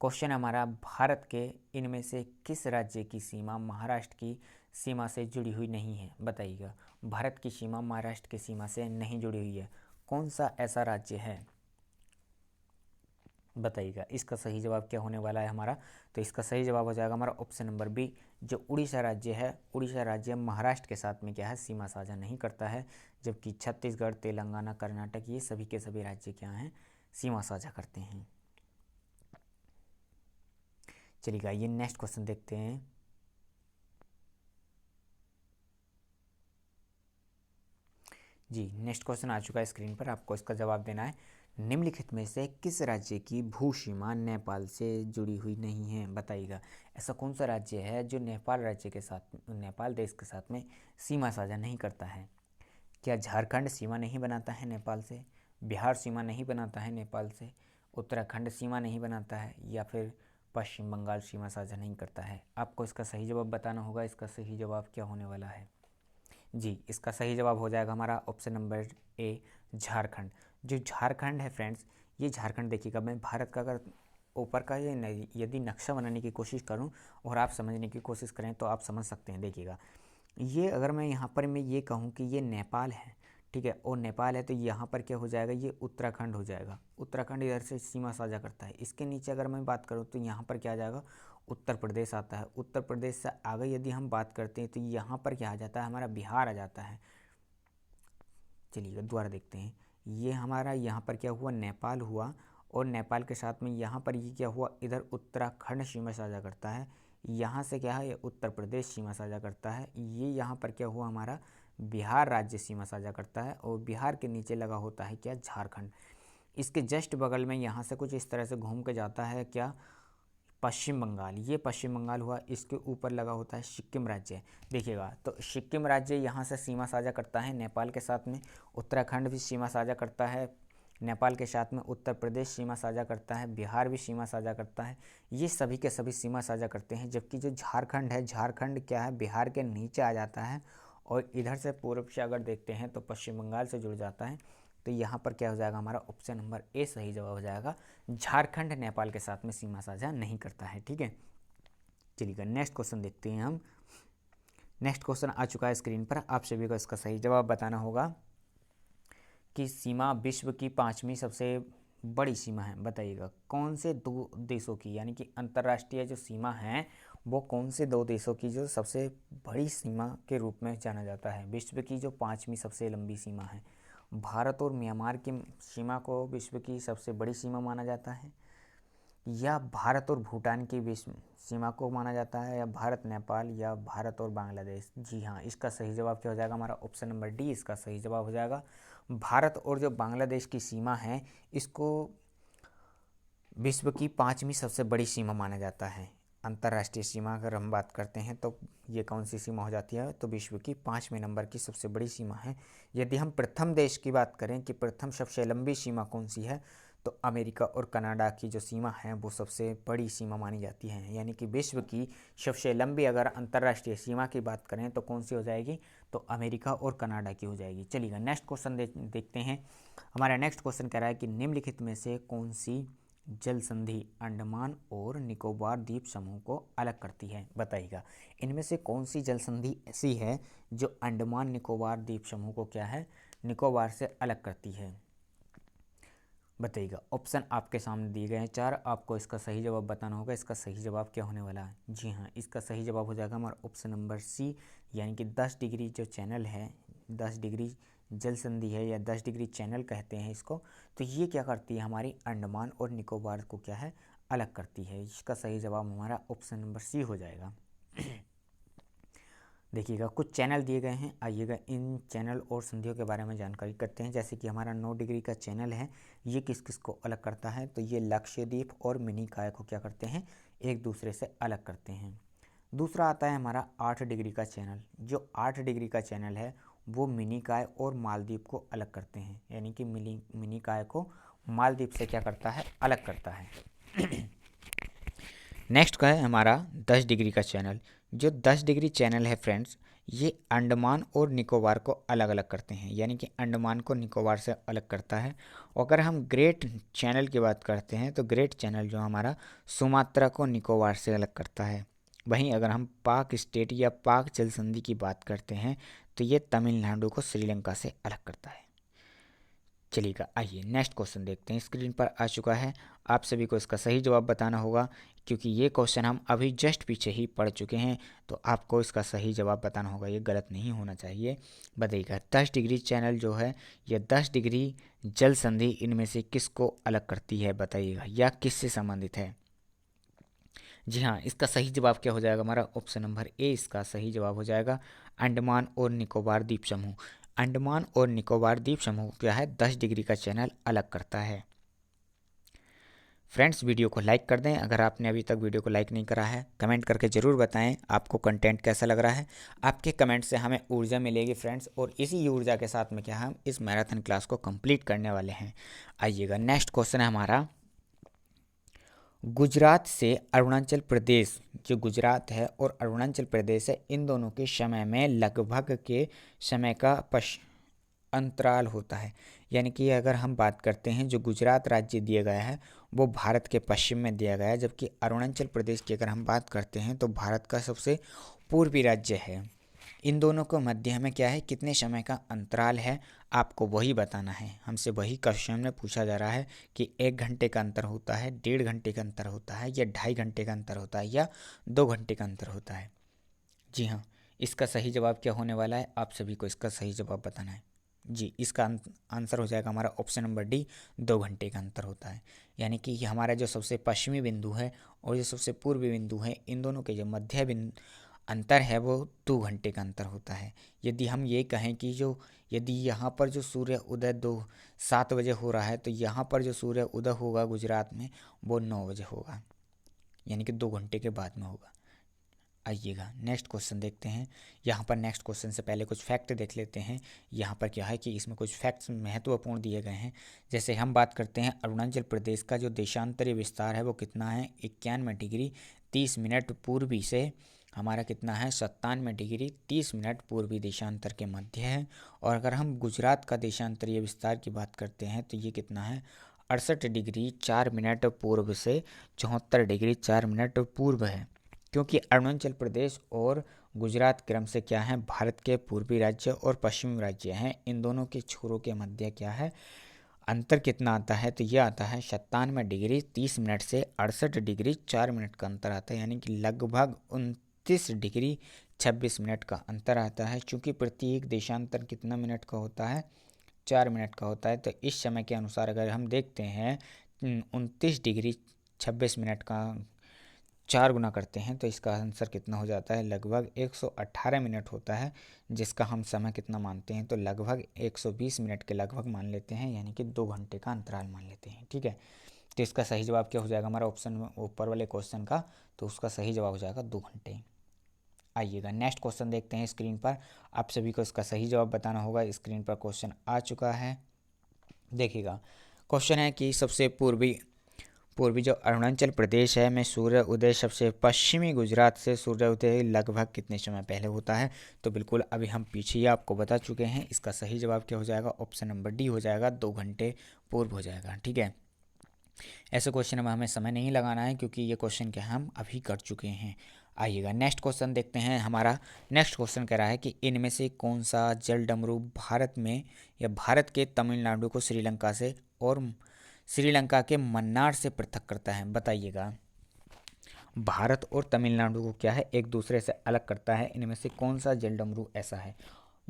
S1: क्वेश्चन हमारा, भारत के इनमें से किस राज्य की सीमा महाराष्ट्र की सीमा से जुड़ी हुई नहीं है? बताइएगा, भारत की सीमा महाराष्ट्र की सीमा से नहीं जुड़ी हुई है, कौन सा ऐसा राज्य है? बताइएगा इसका सही जवाब क्या होने वाला है हमारा? तो इसका सही जवाब हो जाएगा हमारा ऑप्शन नंबर बी, जो उड़ीसा राज्य है। उड़ीसा राज्य महाराष्ट्र के साथ में क्या है, सीमा साझा नहीं करता है, जबकि छत्तीसगढ़, तेलंगाना, कर्नाटक ये सभी के सभी राज्य क्या हैं, सीमा साझा करते हैं। चलिएगा ये नेक्स्ट क्वेश्चन देखते हैं। जी नेक्स्ट क्वेश्चन आ चुका है स्क्रीन पर, आपको इसका जवाब देना है। निम्नलिखित में से किस राज्य की भू सीमा नेपाल से जुड़ी हुई नहीं है? बताइएगा ऐसा कौन सा राज्य है जो नेपाल राज्य के साथ, नेपाल देश के साथ में सीमा साझा नहीं करता है? क्या झारखंड सीमा नहीं बनाता है नेपाल से, बिहार सीमा नहीं बनाता है नेपाल से, उत्तराखंड सीमा नहीं बनाता है या फिर पश्चिम बंगाल सीमा साझा नहीं करता है? आपको इसका सही जवाब बताना होगा। इसका सही जवाब क्या होने वाला है? जी इसका सही जवाब हो जाएगा हमारा ऑप्शन नंबर ए, झारखंड। जो झारखंड है फ्रेंड्स, ये झारखंड देखिएगा, मैं भारत का अगर ऊपर का ये यदि नक्शा बनाने की कोशिश करूं और आप समझने की कोशिश करें तो आप समझ सकते हैं। देखिएगा ये अगर मैं यहाँ पर मैं ये कहूँ कि ये नेपाल है, ठीक है, और नेपाल है, तो यहाँ पर क्या हो जाएगा, ये उत्तराखंड हो जाएगा। उत्तराखंड इधर से सीमा साझा करता है। इसके नीचे अगर मैं बात करूँ तो यहाँ पर क्या आ जाएगा, उत्तर प्रदेश आता है। उत्तर प्रदेश से आगे यदि हम बात करते हैं तो यहाँ पर क्या आ जाता है, हमारा बिहार आ जाता है। चलिए दोबारा देखते हैं, ये हमारा यहाँ पर क्या हुआ, नेपाल हुआ, और नेपाल के साथ में यहाँ पर ये क्या हुआ, इधर उत्तराखंड सीमा साझा करता है। यहाँ से क्या है, ये उत्तर प्रदेश सीमा साझा करता है। ये यहाँ पर क्या हुआ, हमारा बिहार राज्य सीमा साझा करता है, और बिहार के नीचे लगा होता है क्या, झारखंड। इसके जस्ट बगल में यहाँ से कुछ इस तरह से घूम के जाता है क्या, पश्चिम बंगाल। ये पश्चिम बंगाल हुआ, इसके ऊपर लगा होता है सिक्किम राज्य। देखिएगा तो सिक्किम राज्य यहाँ से सीमा साझा करता है नेपाल के साथ में। उत्तराखंड भी सीमा साझा करता है नेपाल के साथ में। उत्तर प्रदेश सीमा साझा करता है, बिहार भी सीमा साझा करता है। ये सभी के सभी सीमा साझा करते हैं। जबकि जो झारखंड है, झारखंड क्या है, बिहार के नीचे आ जाता है, और इधर से पूर्व से अगर देखते हैं तो पश्चिम बंगाल से जुड़ जाता है। तो यहाँ पर क्या हो जाएगा, हमारा ऑप्शन नंबर ए सही जवाब हो जाएगा। झारखंड नेपाल के साथ में सीमा साझा नहीं करता है, ठीक है। चलिए नेक्स्ट क्वेश्चन देखते हैं हम। नेक्स्ट क्वेश्चन आ चुका है स्क्रीन पर, आप सभी को इसका सही जवाब बताना होगा। की सीमा विश्व की 5वीं सबसे बड़ी सीमा है? बताइएगा कौन से दो देशों की, यानी कि अंतर्राष्ट्रीय जो सीमा है वो कौन से दो देशों की जो सबसे बड़ी सीमा के रूप में जाना जाता है? विश्व की जो 5वीं सबसे लंबी सीमा है, भारत और म्यांमार की सीमा को विश्व की सबसे बड़ी सीमा माना जाता है, या भारत और भूटान की विश्व सीमा को माना जाता है, या भारत नेपाल, या भारत और बांग्लादेश? जी हाँ, इसका सही जवाब क्या हो जाएगा? हमारा ऑप्शन नंबर डी इसका सही जवाब हो जाएगा। भारत और जो बांग्लादेश की सीमा है इसको विश्व की 5वीं सबसे बड़ी सीमा माना जाता है। अंतर्राष्ट्रीय सीमा अगर हम बात करते हैं तो ये कौन सी सीमा हो जाती है? तो विश्व की 5वें नंबर की सबसे बड़ी सीमा है। यदि हम प्रथम देश की बात करें कि प्रथम सबसे लंबी सीमा कौन सी है, तो अमेरिका और कनाडा की जो सीमा है वो सबसे बड़ी सीमा मानी जाती है। यानी कि विश्व की सबसे लंबी अगर अंतर्राष्ट्रीय सीमा की बात करें तो कौन सी हो जाएगी? तो अमेरिका और कनाडा की हो जाएगी। चलिएगा नेक्स्ट क्वेश्चन देखते हैं। हमारा नेक्स्ट क्वेश्चन कह रहा है कि निम्नलिखित में से कौन सी जल संधि अंडमान और निकोबार द्वीप समूह को अलग करती है? बताइएगा इनमें से कौन सी जल संधि ऐसी है जो अंडमान निकोबार द्वीप समूह को क्या है, निकोबार से अलग करती है? बताइएगा। ऑप्शन आपके सामने दिए गए हैं 4, आपको इसका सही जवाब बताना होगा। इसका सही जवाब क्या होने वाला है? जी हाँ, इसका सही जवाब हो जाएगा हमारा ऑप्शन नंबर सी, यानी कि 10 डिग्री जो चैनल है, 10 डिग्री जल संधि है या 10 डिग्री चैनल कहते हैं इसको। तो ये क्या करती है? हमारी अंडमान और निकोबार को क्या है? अलग करती है। इसका सही जवाब हमारा ऑप्शन नंबर सी हो जाएगा। देखिएगा कुछ चैनल दिए गए हैं, आइएगा इन चैनल और संधियों के बारे में जानकारी करते हैं। जैसे कि हमारा 9 डिग्री का चैनल है, ये किस किस को अलग करता है? तो ये लक्षद्वीप और मिनिकॉय को क्या करते हैं? एक दूसरे से अलग करते हैं। दूसरा आता है हमारा 8 डिग्री का चैनल। जो 8 डिग्री का चैनल है वो मिनिकॉय और मालदीव को अलग करते हैं, यानी कि मिनिकॉय को मालदीव से क्या करता है? अलग करता है। नेक्स्ट का है हमारा 10 डिग्री का चैनल। जो 10 डिग्री चैनल है फ्रेंड्स, ये अंडमान और निकोबार को अलग अलग करते हैं, यानी कि अंडमान को निकोबार से अलग करता है। और अगर हम ग्रेट चैनल की बात करते हैं तो ग्रेट चैनल जो हमारा सुमात्रा को निकोबार से अलग करता है। वहीं अगर हम पाक स्टेट या पाक जल संधि की बात करते हैं तो ये तमिलनाडु को श्रीलंका से अलग करता है। चलिएगा आइए नेक्स्ट क्वेश्चन देखते हैं। स्क्रीन पर आ चुका है, आप सभी को इसका सही जवाब बताना होगा, क्योंकि ये क्वेश्चन हम अभी जस्ट पीछे ही पढ़ चुके हैं। तो आपको इसका सही जवाब बताना होगा, ये गलत नहीं होना चाहिए। बताइएगा 10 डिग्री चैनल जो है या 10 डिग्री जल संधि इनमें से किसको अलग करती है? बताइएगा, या किससे संबंधित है? जी हाँ, इसका सही जवाब क्या हो जाएगा? हमारा ऑप्शन नंबर ए इसका सही जवाब हो जाएगा, अंडमान और निकोबार द्वीप समूह। अंडमान और निकोबार द्वीप समूह क्या है? 10 डिग्री का चैनल अलग करता है। फ्रेंड्स वीडियो को लाइक कर दें, अगर आपने अभी तक वीडियो को लाइक नहीं करा है। कमेंट करके ज़रूर बताएं आपको कंटेंट कैसा लग रहा है। आपके कमेंट से हमें ऊर्जा मिलेगी फ्रेंड्स, और इसी ऊर्जा के साथ में क्या हम इस मैराथन क्लास को कंप्लीट करने वाले हैं। आइएगा नेक्स्ट क्वेश्चन है हमारा, गुजरात से अरुणाचल प्रदेश, जो गुजरात है और अरुणाचल प्रदेश है, इन दोनों के समय में लगभग के समय का अंतराल होता है। यानी कि अगर हम बात करते हैं, जो गुजरात राज्य दिया गया है वो भारत के पश्चिम में दिया गया है, जबकि अरुणाचल प्रदेश की अगर हम बात करते हैं तो भारत का सबसे पूर्वी राज्य है। इन दोनों को मध्य में क्या है? कितने समय का अंतराल है? आपको वही बताना है। हमसे वही क्वेश्चन में पूछा जा रहा है कि 1 घंटे का अंतर होता है, 1.5 घंटे का अंतर होता है, या 2.5 घंटे का अंतर होता है, या 2 घंटे का अंतर होता है। जी हाँ, इसका सही जवाब क्या होने वाला है? आप सभी को इसका सही जवाब बताना है। जी, इसका आंसर हो जाएगा हमारा ऑप्शन नंबर डी, 2 घंटे का अंतर होता है। यानी कि ये हमारा जो सबसे पश्चिमी बिंदु है और जो सबसे पूर्वी बिंदु है, इन दोनों के जो मध्य बिंदु अंतर है वो 2 घंटे का अंतर होता है। यदि हम ये कहें कि जो यदि यहाँ पर जो सूर्य उदय 7 बजे हो रहा है, तो यहाँ पर जो सूर्य उदय होगा गुजरात में वो 9 बजे होगा, यानी कि 2 घंटे के बाद में होगा। आइएगा नेक्स्ट क्वेश्चन देखते हैं। यहाँ पर नेक्स्ट क्वेश्चन से पहले कुछ फैक्ट देख लेते हैं। यहाँ पर क्या है कि इसमें कुछ फैक्ट्स महत्वपूर्ण दिए गए हैं। जैसे हम बात करते हैं अरुणाचल प्रदेश का जो देशांतरीय विस्तार है वो कितना है? 91 डिग्री 30 मिनट पूर्वी से हमारा कितना है? 97 डिग्री 30 मिनट पूर्वी देशांतर के मध्य है। और अगर हम गुजरात का देशांतरीय विस्तार की बात करते हैं तो ये कितना है? 68 डिग्री 4 मिनट पूर्व से 74 डिग्री 4 मिनट पूर्व है। क्योंकि अरुणाचल प्रदेश और गुजरात क्रम से क्या है, भारत के पूर्वी राज्य और पश्चिमी राज्य हैं, इन दोनों के छोरों के मध्य क्या है, अंतर कितना आता है, तो ये आता है 97 डिग्री 30 मिनट से 68 डिग्री 4 मिनट का अंतर आता है, यानी कि लगभग 29 डिग्री 26 मिनट का अंतर आता है। चूँकि प्रत्येक देशांतर कितना मिनट का होता है, 4 मिनट का होता है, तो इस समय के अनुसार अगर हम देखते हैं 29 डिग्री 26 मिनट का 4 गुना करते हैं तो इसका आंसर कितना हो जाता है, लगभग 118 मिनट होता है, जिसका हम समय कितना मानते हैं, तो लगभग 120 मिनट के लगभग मान लेते हैं, यानी कि 2 घंटे का अंतराल मान लेते हैं। ठीक है, तो इसका सही जवाब क्या हो जाएगा हमारा ऑप्शन ऊपर वाले क्वेश्चन का, तो उसका सही जवाब हो जाएगा 2 घंटे। आइएगा नेक्स्ट क्वेश्चन देखते हैं स्क्रीन पर। आप सभी को इसका सही जवाब बताना होगा। स्क्रीन पर क्वेश्चन आ चुका है, देखिएगा। क्वेश्चन है कि सबसे पूर्वी जो अरुणाचल प्रदेश है में सूर्य उदय सबसे पश्चिमी गुजरात से सूर्य उदय लगभग कितने समय पहले होता है, तो बिल्कुल अभी हम पीछे ही आपको बता चुके हैं। इसका सही जवाब क्या हो जाएगा, ऑप्शन नंबर डी हो जाएगा, 2 घंटे पूर्व हो जाएगा। ठीक है, ऐसे क्वेश्चन में हमें समय नहीं लगाना है क्योंकि ये क्वेश्चन क्या हम अभी कर चुके हैं। आइएगा नेक्स्ट क्वेश्चन देखते हैं। हमारा नेक्स्ट क्वेश्चन कह रहा है कि इनमें से कौन सा जल डमरू भारत में या भारत के तमिलनाडु को श्रीलंका से और श्रीलंका के मन्नार से पृथक करता है, बताइएगा। भारत और तमिलनाडु को क्या है, एक दूसरे से अलग करता है, इनमें से कौन सा जल डमरू ऐसा है।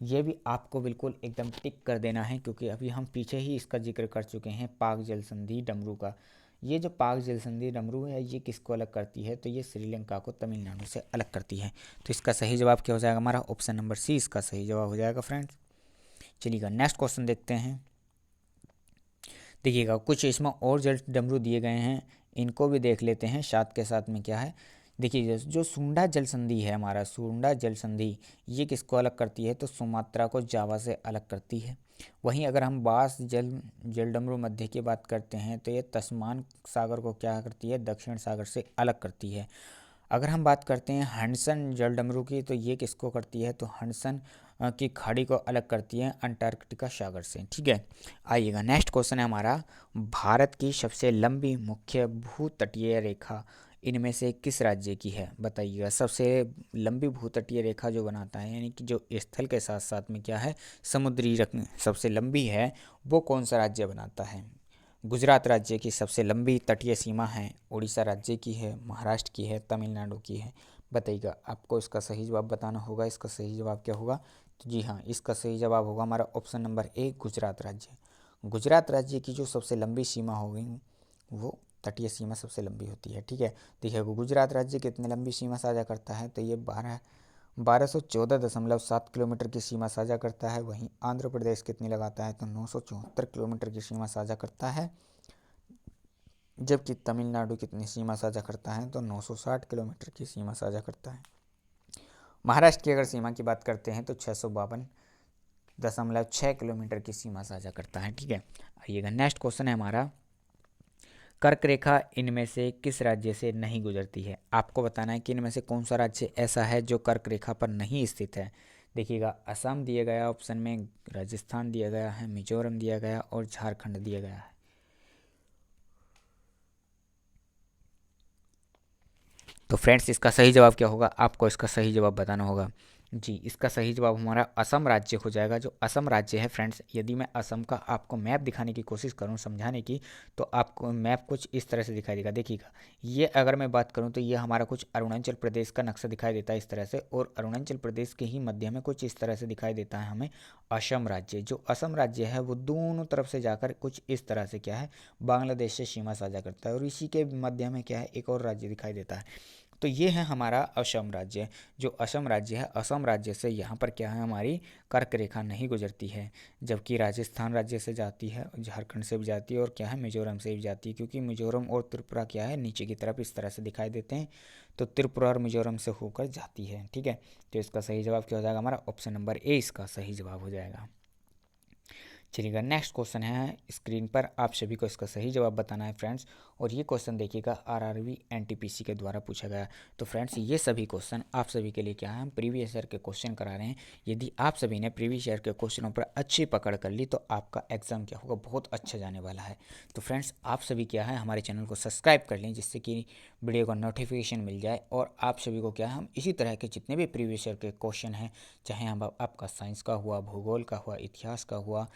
S1: ये भी आपको बिल्कुल एकदम टिक कर देना है क्योंकि अभी हम पीछे ही इसका जिक्र कर चुके हैं, पाक जल संधि डमरू का। ये जो पाक जल संधि डमरू है ये किसको अलग करती है, तो ये श्रीलंका को तमिलनाडु से अलग करती है। तो इसका सही जवाब क्या हो जाएगा हमारा, ऑप्शन नंबर सी इसका सही जवाब हो जाएगा फ्रेंड्स। चलिएगा नेक्स्ट क्वेश्चन देखते हैं। देखिएगा कुछ इसमें और जल डमरू दिए गए हैं, इनको भी देख लेते हैं साथ के साथ में क्या है। देखिए जो सुंडा जल संधि है हमारा, सुंडा जल संधि ये किसको अलग करती है, तो सुमात्रा को जावा से अलग करती है। वहीं अगर हम बास जल डमरू मध्य की बात करते हैं तो ये तस्मान सागर को क्या करती है, दक्षिण सागर से अलग करती है। अगर हम बात करते हैं हडसन जल डमरू की तो ये किसको करती है, तो हडसन की खाड़ी को अलग करती है अंटार्कटिका सागर से। ठीक है, आइएगा नेक्स्ट क्वेश्चन है हमारा, भारत की सबसे लंबी मुख्य भूतटीय रेखा इनमें से किस राज्य की है, बताइएगा। सबसे लंबी भूतटीय रेखा जो बनाता है, यानी कि जो स्थल के साथ साथ में क्या है समुद्री सबसे लंबी है, वो कौन सा राज्य बनाता है। गुजरात राज्य की सबसे लंबी तटीय सीमा है, उड़ीसा राज्य की है, महाराष्ट्र की है, तमिलनाडु की है, बताइएगा। आपको इसका सही जवाब बताना होगा। इसका सही जवाब क्या होगा, तो जी हाँ, इसका सही जवाब होगा हमारा ऑप्शन नंबर ए, गुजरात राज्य। गुजरात राज्य की जो सबसे लंबी सीमा होगी वो तटीय सीमा सबसे लंबी होती है। ठीक है, देखिए गुजरात राज्य कितनी लंबी सीमा साझा करता है, तो ये 1214.7 किलोमीटर की सीमा साझा करता है। वहीं आंध्र प्रदेश कितनी लगाता है, तो 974 किलोमीटर की सीमा साझा करता है। जबकि तमिलनाडु कितनी सीमा साझा करता है, तो 960 किलोमीटर की सीमा साझा करता है। महाराष्ट्र की अगर सीमा की बात करते हैं तो 652.6 किलोमीटर की सीमा साझा करता है। ठीक है, आइएगा नेक्स्ट क्वेश्चन है हमारा, कर्क रेखा इनमें से किस राज्य से नहीं गुजरती है। आपको बताना है कि इनमें से कौन सा राज्य ऐसा है जो कर्क रेखा पर नहीं स्थित है। देखिएगा असम दिया गया ऑप्शन में, राजस्थान दिया गया है, मिजोरम दिया गया और झारखंड दिया गया है। तो फ्रेंड्स इसका सही जवाब क्या होगा, आपको इसका सही जवाब बताना होगा। जी, इसका सही जवाब हमारा असम राज्य हो जाएगा। जो असम राज्य है फ्रेंड्स, यदि मैं असम का आपको मैप दिखाने की कोशिश करूं समझाने की, तो आपको मैप कुछ इस तरह से दिखाई देगा। देखिएगा ये अगर मैं बात करूं तो ये हमारा कुछ अरुणाचल प्रदेश का नक्शा दिखाई देता है इस तरह से, और अरुणाचल प्रदेश के ही मध्य में कुछ इस तरह से दिखाई देता है हमें असम राज्य। जो असम राज्य है वो दोनों तरफ से जाकर कुछ इस तरह से क्या है बांग्लादेश से सीमा साझा करता है, और इसी के मध्य में क्या है एक और राज्य दिखाई देता है। तो ये है हमारा असम राज्य। जो असम राज्य है, असम राज्य से यहाँ पर क्या है हमारी कर्क रेखा नहीं गुजरती है, जबकि राजस्थान राज्य से जाती है, झारखंड से भी जाती है और क्या है मिजोरम से भी जाती है, क्योंकि मिजोरम और त्रिपुरा क्या है नीचे की तरफ इस तरह से दिखाई देते हैं, तो त्रिपुरा और मिजोरम से होकर जाती है। ठीक है, तो इसका सही जवाब क्या हो जाएगा हमारा, ऑप्शन नंबर ए इसका सही जवाब हो जाएगा। चलिएगा, नेक्स्ट क्वेश्चन है स्क्रीन पर, आप सभी को इसका सही जवाब बताना है फ्रेंड्स। और ये क्वेश्चन देखिएगा आरआरबी एनटीपीसी के द्वारा पूछा गया। तो फ्रेंड्स ये सभी क्वेश्चन आप सभी के लिए क्या है, हम प्रीवियस ईयर के क्वेश्चन करा रहे हैं। यदि आप सभी ने प्रीवियस ईयर के क्वेश्चनों पर अच्छी पकड़ कर ली तो आपका एग्जाम क्या होगा, बहुत अच्छा जाने वाला है। तो फ्रेंड्स आप सभी क्या है, हमारे चैनल को सब्सक्राइब कर लें जिससे कि वीडियो का नोटिफिकेशन मिल जाए। और आप सभी को क्या है, हम इसी तरह के जितने भी प्रीवियस ईयर के क्वेश्चन हैं, चाहे हम आपका साइंस का हुआ, भूगोल का हुआ, इतिहास का हुआ,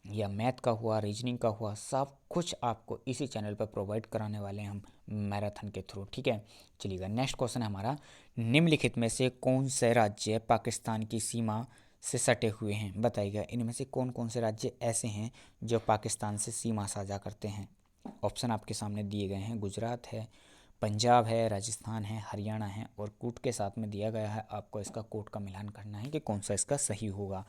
S1: या मैथ का हुआ, रीजनिंग का हुआ, सब कुछ आपको इसी चैनल पर प्रोवाइड कराने वाले हैं हम मैराथन के थ्रू। ठीक है, चलिएगा, नेक्स्ट क्वेश्चन है हमारा, निम्नलिखित में से कौन से राज्य पाकिस्तान की सीमा से सटे हुए हैं, बताइएगा। इनमें से कौन कौन से राज्य ऐसे हैं जो पाकिस्तान से सीमा साझा करते हैं। ऑप्शन आपके सामने दिए गए हैं, गुजरात है, पंजाब है, राजस्थान है, हरियाणा है, और कोड के साथ में दिया गया है। आपको इसका कोड का मिलान करना है कि कौन सा इसका सही होगा।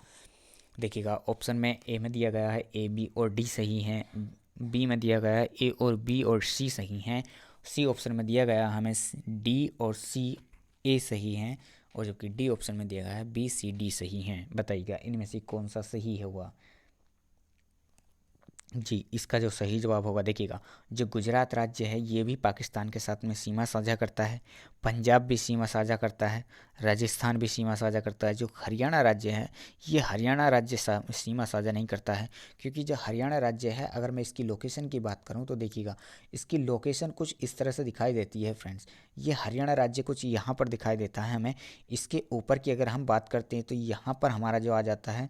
S1: देखिएगा, ऑप्शन में ए में दिया गया है ए, बी और डी सही हैं, बी में दिया गया है ए और बी और सी सही हैं, सी ऑप्शन में दिया गया हमें डी और सी ए सही हैं, और जबकि डी ऑप्शन में दिया गया है बी सी डी सही हैं। बताइएगा इनमें से कौन सा सही है हुआ। जी, इसका जो सही जवाब होगा, देखिएगा, जो गुजरात राज्य है ये भी पाकिस्तान के साथ में सीमा साझा करता है, पंजाब भी सीमा साझा करता है, राजस्थान भी सीमा साझा करता है। जो हरियाणा राज्य है, ये हरियाणा राज्य सीमा साझा नहीं करता है, क्योंकि जो हरियाणा राज्य है, अगर मैं इसकी लोकेशन की बात करूँ तो देखिएगा, इसकी लोकेशन कुछ इस तरह से दिखाई देती है फ्रेंड्स। ये हरियाणा राज्य कुछ यहाँ पर दिखाई देता है हमें। इसके ऊपर की अगर हम बात करते हैं तो यहाँ पर हमारा जो आ जाता है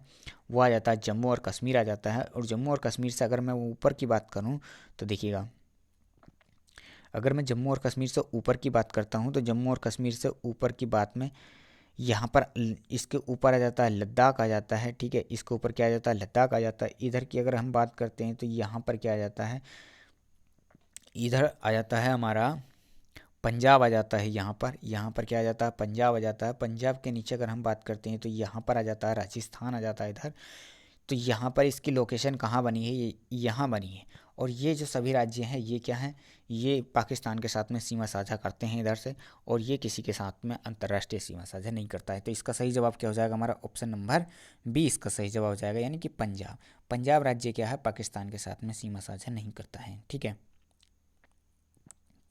S1: वो आ जाता है जम्मू और कश्मीर आ जाता है। और जम्मू और कश्मीर से अगर मैं ऊपर की बात करूं तो देखिएगा, अगर मैं जम्मू और कश्मीर से ऊपर की बात करता हूं तो जम्मू और कश्मीर से ऊपर की बात में यहाँ पर इसके ऊपर आ जाता है लद्दाख आ जाता है। ठीक है, इसके ऊपर क्या आ जाता है, लद्दाख आ जाता है। इधर की अगर हम बात करते हैं तो यहाँ पर क्या आ जाता है, इधर आ जाता है हमारा पंजाब आ जाता है। यहाँ पर क्या आ जाता है, पंजाब आ जाता है। पंजाब के नीचे अगर हम बात करते हैं तो यहाँ पर आ जाता है राजस्थान आ जाता है इधर। तो यहाँ पर इसकी लोकेशन कहाँ बनी है, ये यहाँ बनी है। और ये जो सभी राज्य हैं ये क्या हैं, ये पाकिस्तान के साथ में सीमा साझा करते हैं इधर से, और ये किसी के साथ में अंतर्राष्ट्रीय सीमा साझा नहीं करता है। तो इसका सही जवाब क्या हो जाएगा, हमारा ऑप्शन नंबर बी इसका सही जवाब हो जाएगा, यानी कि पंजाब। पंजाब राज्य क्या है, पाकिस्तान के साथ में सीमा साझा नहीं करता है। ठीक है,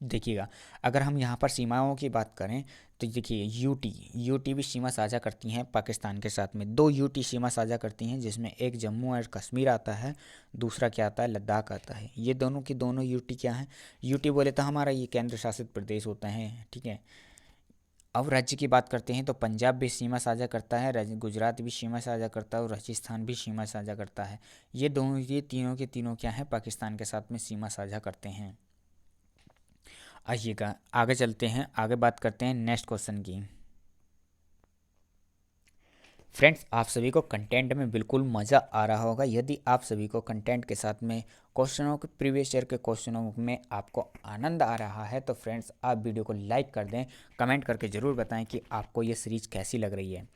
S1: देखिएगा, अगर हम यहाँ पर सीमाओं की बात करें तो देखिए यूटी भी सीमा साझा करती हैं पाकिस्तान के साथ में। दो यूटी सीमा साझा करती हैं, जिसमें एक जम्मू और कश्मीर आता है, दूसरा क्या आता है, लद्दाख आता है। ये दोनों की दोनों यूटी क्या है, यूटी बोले तो हमारा ये केंद्र शासित प्रदेश होता है। ठीक है, अब राज्य की बात करते हैं तो पंजाब भी सीमा साझा करता है, गुजरात भी सीमा साझा करता है, और राजस्थान भी सीमा साझा करता है। ये दोनों, ये तीनों के तीनों क्या है, पाकिस्तान के साथ में सीमा साझा करते हैं। आइएगा आगे चलते हैं, आगे बात करते हैं नेक्स्ट क्वेश्चन की। फ्रेंड्स आप सभी को कंटेंट में बिल्कुल मज़ा आ रहा होगा। यदि आप सभी को कंटेंट के साथ में क्वेश्चनों के, प्रीवियस ईयर के क्वेश्चनों में आपको आनंद आ रहा है तो फ्रेंड्स आप वीडियो को लाइक कर दें, कमेंट करके ज़रूर बताएं कि आपको ये सीरीज़ कैसी लग रही है।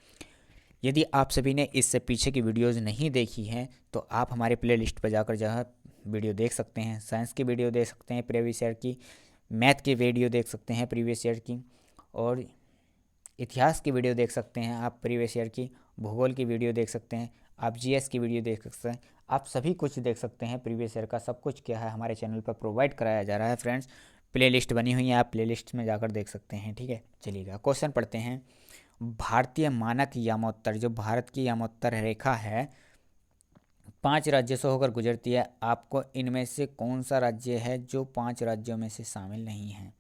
S1: यदि आप सभी ने इससे पीछे की वीडियोज़ नहीं देखी हैं तो आप हमारे प्ले लिस्ट पर जाकर जहाँ वीडियो देख सकते हैं, साइंस की वीडियो देख सकते हैं प्रीवियस ईयर की, मैथ की वीडियो देख सकते हैं प्रीवियस ईयर की, और इतिहास की वीडियो देख सकते हैं आप प्रीवियस ईयर की, भूगोल की वीडियो देख सकते हैं आप, जीएस की वीडियो देख सकते हैं आप, सभी कुछ देख सकते हैं प्रीवियस ईयर का। सब कुछ क्या है हमारे चैनल पर प्रोवाइड कराया जा रहा है फ्रेंड्स। प्ले लिस्ट बनी हुई है, आप प्ले लिस्ट में जाकर देख सकते हैं। ठीक है, चलिएगा क्वेश्चन पढ़ते हैं। भारतीय मानक यामोत्तर, जो भारत की यामोत्तर रेखा है, 5 राज्यों से होकर गुजरती है। आपको इनमें से कौन सा राज्य है जो 5 राज्यों में से शामिल नहीं है,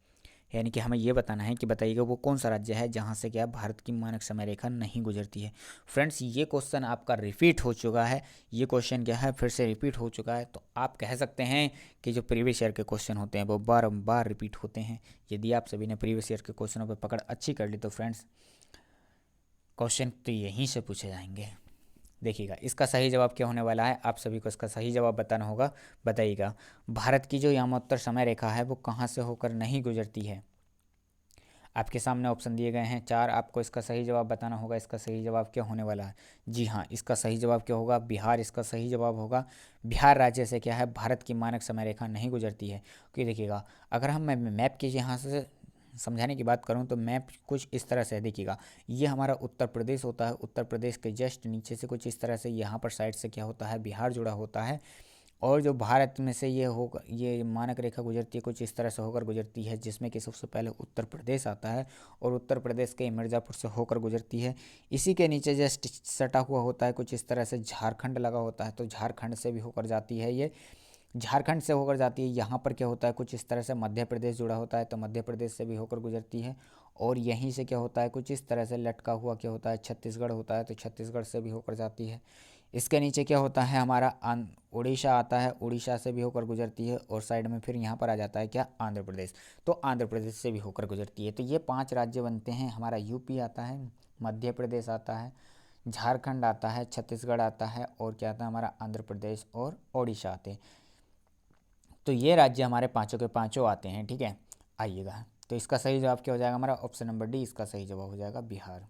S1: यानी कि हमें ये बताना है कि बताइएगा वो कौन सा राज्य है जहाँ से क्या भारत की मानक समय रेखा नहीं गुजरती है। फ्रेंड्स ये क्वेश्चन आपका रिपीट हो चुका है, ये क्वेश्चन क्या है, फिर से रिपीट हो चुका है। तो आप कह सकते हैं कि जो प्रीवियस ईयर के क्वेश्चन होते हैं वो बार रिपीट होते हैं। यदि आप सभी ने प्रीवियस ईयर के क्वेश्चनों पर पकड़ अच्छी कर ली तो फ्रेंड्स क्वेश्चन तो यहीं से पूछे जाएंगे। देखिएगा इसका सही जवाब क्या होने वाला है, आप सभी को इसका सही जवाब बताना होगा। बताइएगा, भारत की जो यामोत्तर समय रेखा है वो कहाँ से होकर नहीं गुजरती है। आपके सामने ऑप्शन दिए गए हैं 4, आपको इसका सही जवाब बताना होगा। इसका सही जवाब क्या होने वाला है, जी हाँ, इसका सही जवाब क्या होगा, बिहार इसका सही जवाब होगा। बिहार राज्य से क्या है, भारत की मानक समय रेखा नहीं गुजरती है। क्योंकि देखिएगा, अगर हम मैप के यहाँ से समझाने की बात करूं तो मैप कुछ इस तरह से है, देखिएगा ये हमारा उत्तर प्रदेश होता है, उत्तर प्रदेश के जस्ट नीचे से कुछ इस तरह से यहाँ पर साइड से क्या होता है, बिहार जुड़ा होता है। और जो भारत में से ये मानक रेखा गुजरती है, कुछ इस तरह से होकर गुजरती है, जिसमें कि सबसे पहले उत्तर प्रदेश आता है और उत्तर प्रदेश के मिर्ज़ापुर से होकर गुजरती है। इसी के नीचे जस्ट सटा हुआ होता है कुछ इस तरह से झारखंड लगा होता है, तो झारखंड से भी होकर जाती है ये, झारखंड से होकर जाती है। यहाँ पर क्या होता है, कुछ इस तरह से मध्य प्रदेश जुड़ा होता है, तो मध्य प्रदेश से भी होकर गुजरती है। और यहीं से क्या होता है, कुछ इस तरह से लटका हुआ क्या होता है, छत्तीसगढ़ होता है, तो छत्तीसगढ़ से भी होकर जाती है। इसके नीचे क्या होता है हमारा उड़ीसा आता है, उड़ीसा से भी होकर गुजरती है। और साइड में फिर यहाँ पर आ जाता है क्या, आंध्र प्रदेश, तो आंध्र प्रदेश से भी होकर गुजरती है। तो ये 5 राज्य बनते हैं। हमारा यूपी आता है, मध्य प्रदेश आता है, झारखंड आता है, छत्तीसगढ़ आता है, और क्या आता है हमारा आंध्र प्रदेश और ओडिशा आते हैं। तो ये राज्य हमारे पाँचों के पाँचों आते हैं, ठीक है। आइएगा, तो इसका सही जवाब क्या हो जाएगा हमारा, ऑप्शन नंबर डी इसका सही जवाब हो जाएगा, बिहार।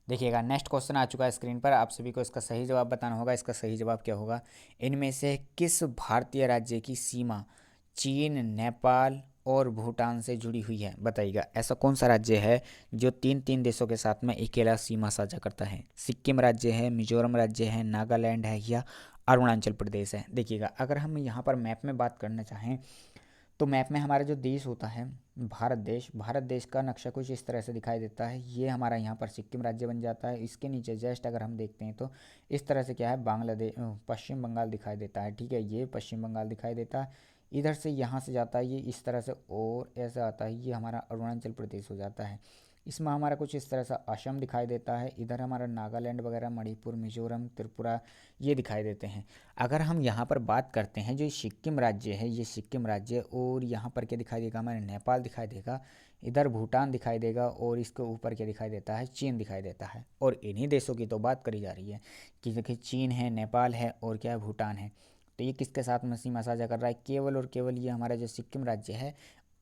S1: देखिएगा नेक्स्ट क्वेश्चन आ चुका है स्क्रीन पर, आप सभी को इसका सही जवाब बताना होगा। इसका सही जवाब क्या होगा, इनमें से किस भारतीय राज्य की सीमा चीन, नेपाल और भूटान से जुड़ी हुई है, बताइएगा। ऐसा कौन सा राज्य है जो तीन तीन देशों के साथ में अकेला सीमा साझा करता है। सिक्किम राज्य है, मिजोरम राज्य है, नागालैंड है, या अरुणाचल प्रदेश है। देखिएगा अगर हम यहाँ पर मैप में बात करना चाहें तो मैप में हमारा जो देश होता है भारत देश का नक्शा कुछ इस तरह से दिखाई देता है। ये हमारा यहाँ पर सिक्किम राज्य बन जाता है। इसके नीचे जस्ट अगर हम देखते हैं तो इस तरह से क्या है, बांग्लादेश पश्चिम बंगाल दिखाई देता है, ठीक है। ये पश्चिम बंगाल दिखाई देता है, इधर से यहाँ से जाता है ये इस तरह से और ऐसा आता है, ये हमारा अरुणाचल प्रदेश हो जाता है। इसमें हमारा कुछ इस तरह से असम दिखाई देता है, इधर हमारा नागालैंड वगैरह, मणिपुर, मिजोरम, त्रिपुरा ये दिखाई देते हैं। अगर हम यहाँ पर बात करते हैं, जो सिक्किम राज्य है, ये सिक्किम राज्य, और यहाँ पर क्या दिखाई देगा हमारे, नेपाल दिखाई देगा, इधर भूटान दिखाई देगा, और इसके ऊपर क्या दिखाई देता है, चीन दिखाई देता है। और इन्हीं देशों की तो बात करी जा रही है कि देखिए चीन है, नेपाल है, और क्या है, भूटान है। तो ये किसके साथ में सीमा साझा कर रहा है, केवल और केवल ये हमारा जो सिक्किम राज्य है,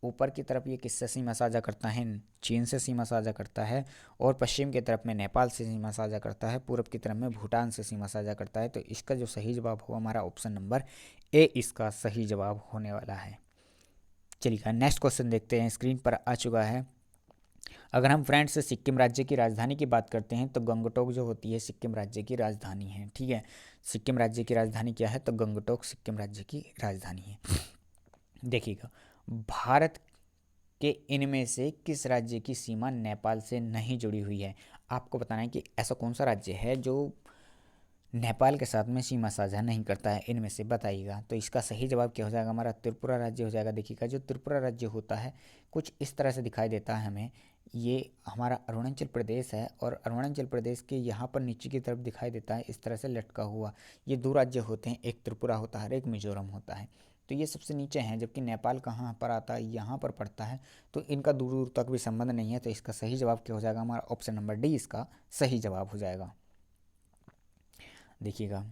S1: ऊपर की तरफ ये किससे सीमा साझा करता है, चीन से सीमा साझा करता है, और पश्चिम की तरफ में नेपाल से सीमा साझा करता है, पूर्व की तरफ में भूटान से सीमा साझा करता है। तो इसका जो सही जवाब होगा हमारा ऑप्शन नंबर ए इसका सही जवाब होने वाला है। चलिए नेक्स्ट क्वेश्चन देखते हैं, स्क्रीन पर आ चुका है। अगर हम फ्रेंड्स सिक्किम राज्य की राजधानी की बात करते हैं तो गंगटोक जो होती है सिक्किम राज्य की राजधानी है, ठीक है। सिक्किम राज्य की राजधानी क्या है, तो गंगटोक सिक्किम राज्य की राजधानी है। देखिएगा भारत कि इनमें से किस राज्य की सीमा नेपाल से नहीं जुड़ी हुई है। आपको बताना है कि ऐसा कौन सा राज्य है जो नेपाल के साथ में सीमा साझा नहीं करता है, इनमें से बताइएगा। तो इसका सही जवाब क्या हो जाएगा हमारा, त्रिपुरा राज्य हो जाएगा। देखिएगा जो त्रिपुरा राज्य होता है कुछ इस तरह से दिखाई देता है हमें, ये हमारा अरुणाचल प्रदेश है, और अरुणाचल प्रदेश के यहाँ पर नीचे की तरफ दिखाई देता है इस तरह से लटका हुआ। ये 2 राज्य होते हैं, एक त्रिपुरा होता है और एक मिजोरम होता है। तो ये सबसे नीचे हैं, जबकि नेपाल कहाँ पर आता है, यहाँ पर पड़ता है। तो इनका दूर दूर तक भी संबंध नहीं है। तो इसका सही जवाब क्या हो जाएगा हमारा, ऑप्शन नंबर डी इसका सही जवाब हो जाएगा। देखिएगा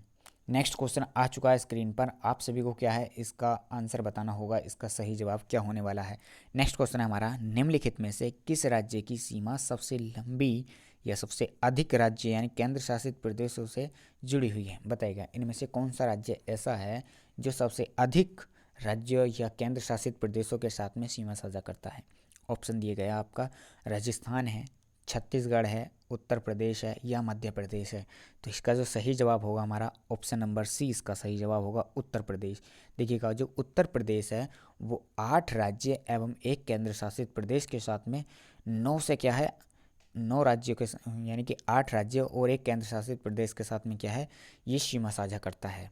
S1: नेक्स्ट क्वेश्चन आ चुका है स्क्रीन पर, आप सभी को क्या है इसका आंसर बताना होगा, इसका सही जवाब क्या होने वाला है। नेक्स्ट क्वेश्चन है हमारा, निम्नलिखित में से किस राज्य की सीमा सबसे लंबी या सबसे अधिक राज्य यानी केंद्र शासित प्रदेशों से जुड़ी हुई है, बताइएगा। इनमें से कौन सा राज्य ऐसा है जो सबसे अधिक राज्य या केंद्र शासित प्रदेशों के साथ में सीमा साझा करता है। ऑप्शन दिए गए आपका, राजस्थान है, छत्तीसगढ़ है, उत्तर प्रदेश है, या मध्य प्रदेश है। तो इसका जो सही जवाब होगा हमारा ऑप्शन नंबर सी इसका सही जवाब होगा, उत्तर प्रदेश। देखिएगा जो उत्तर प्रदेश है वो 8 राज्य एवं एक केंद्र शासित प्रदेश के साथ में 9 से क्या है, 9 राज्यों के यानी कि 8 राज्य और एक केंद्र शासित प्रदेश के साथ में क्या है, ये सीमा साझा करता है।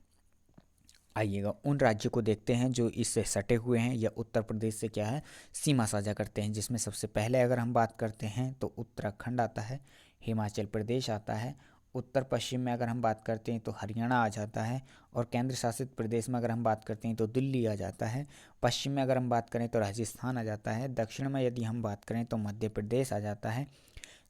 S1: आइएगा उन राज्यों को देखते हैं जो इससे सटे हुए हैं या उत्तर प्रदेश से क्या है, सीमा साझा करते हैं। जिसमें सबसे पहले अगर हम बात करते हैं तो उत्तराखंड आता है, हिमाचल प्रदेश आता है, उत्तर पश्चिम में अगर हम बात करते हैं तो हरियाणा आ जाता है, और केंद्र शासित प्रदेश में अगर हम बात करते हैं तो दिल्ली आ जाता है, पश्चिम में अगर हम बात करें तो राजस्थान आ जाता है, दक्षिण में यदि हम बात करें तो मध्य प्रदेश आ जाता है,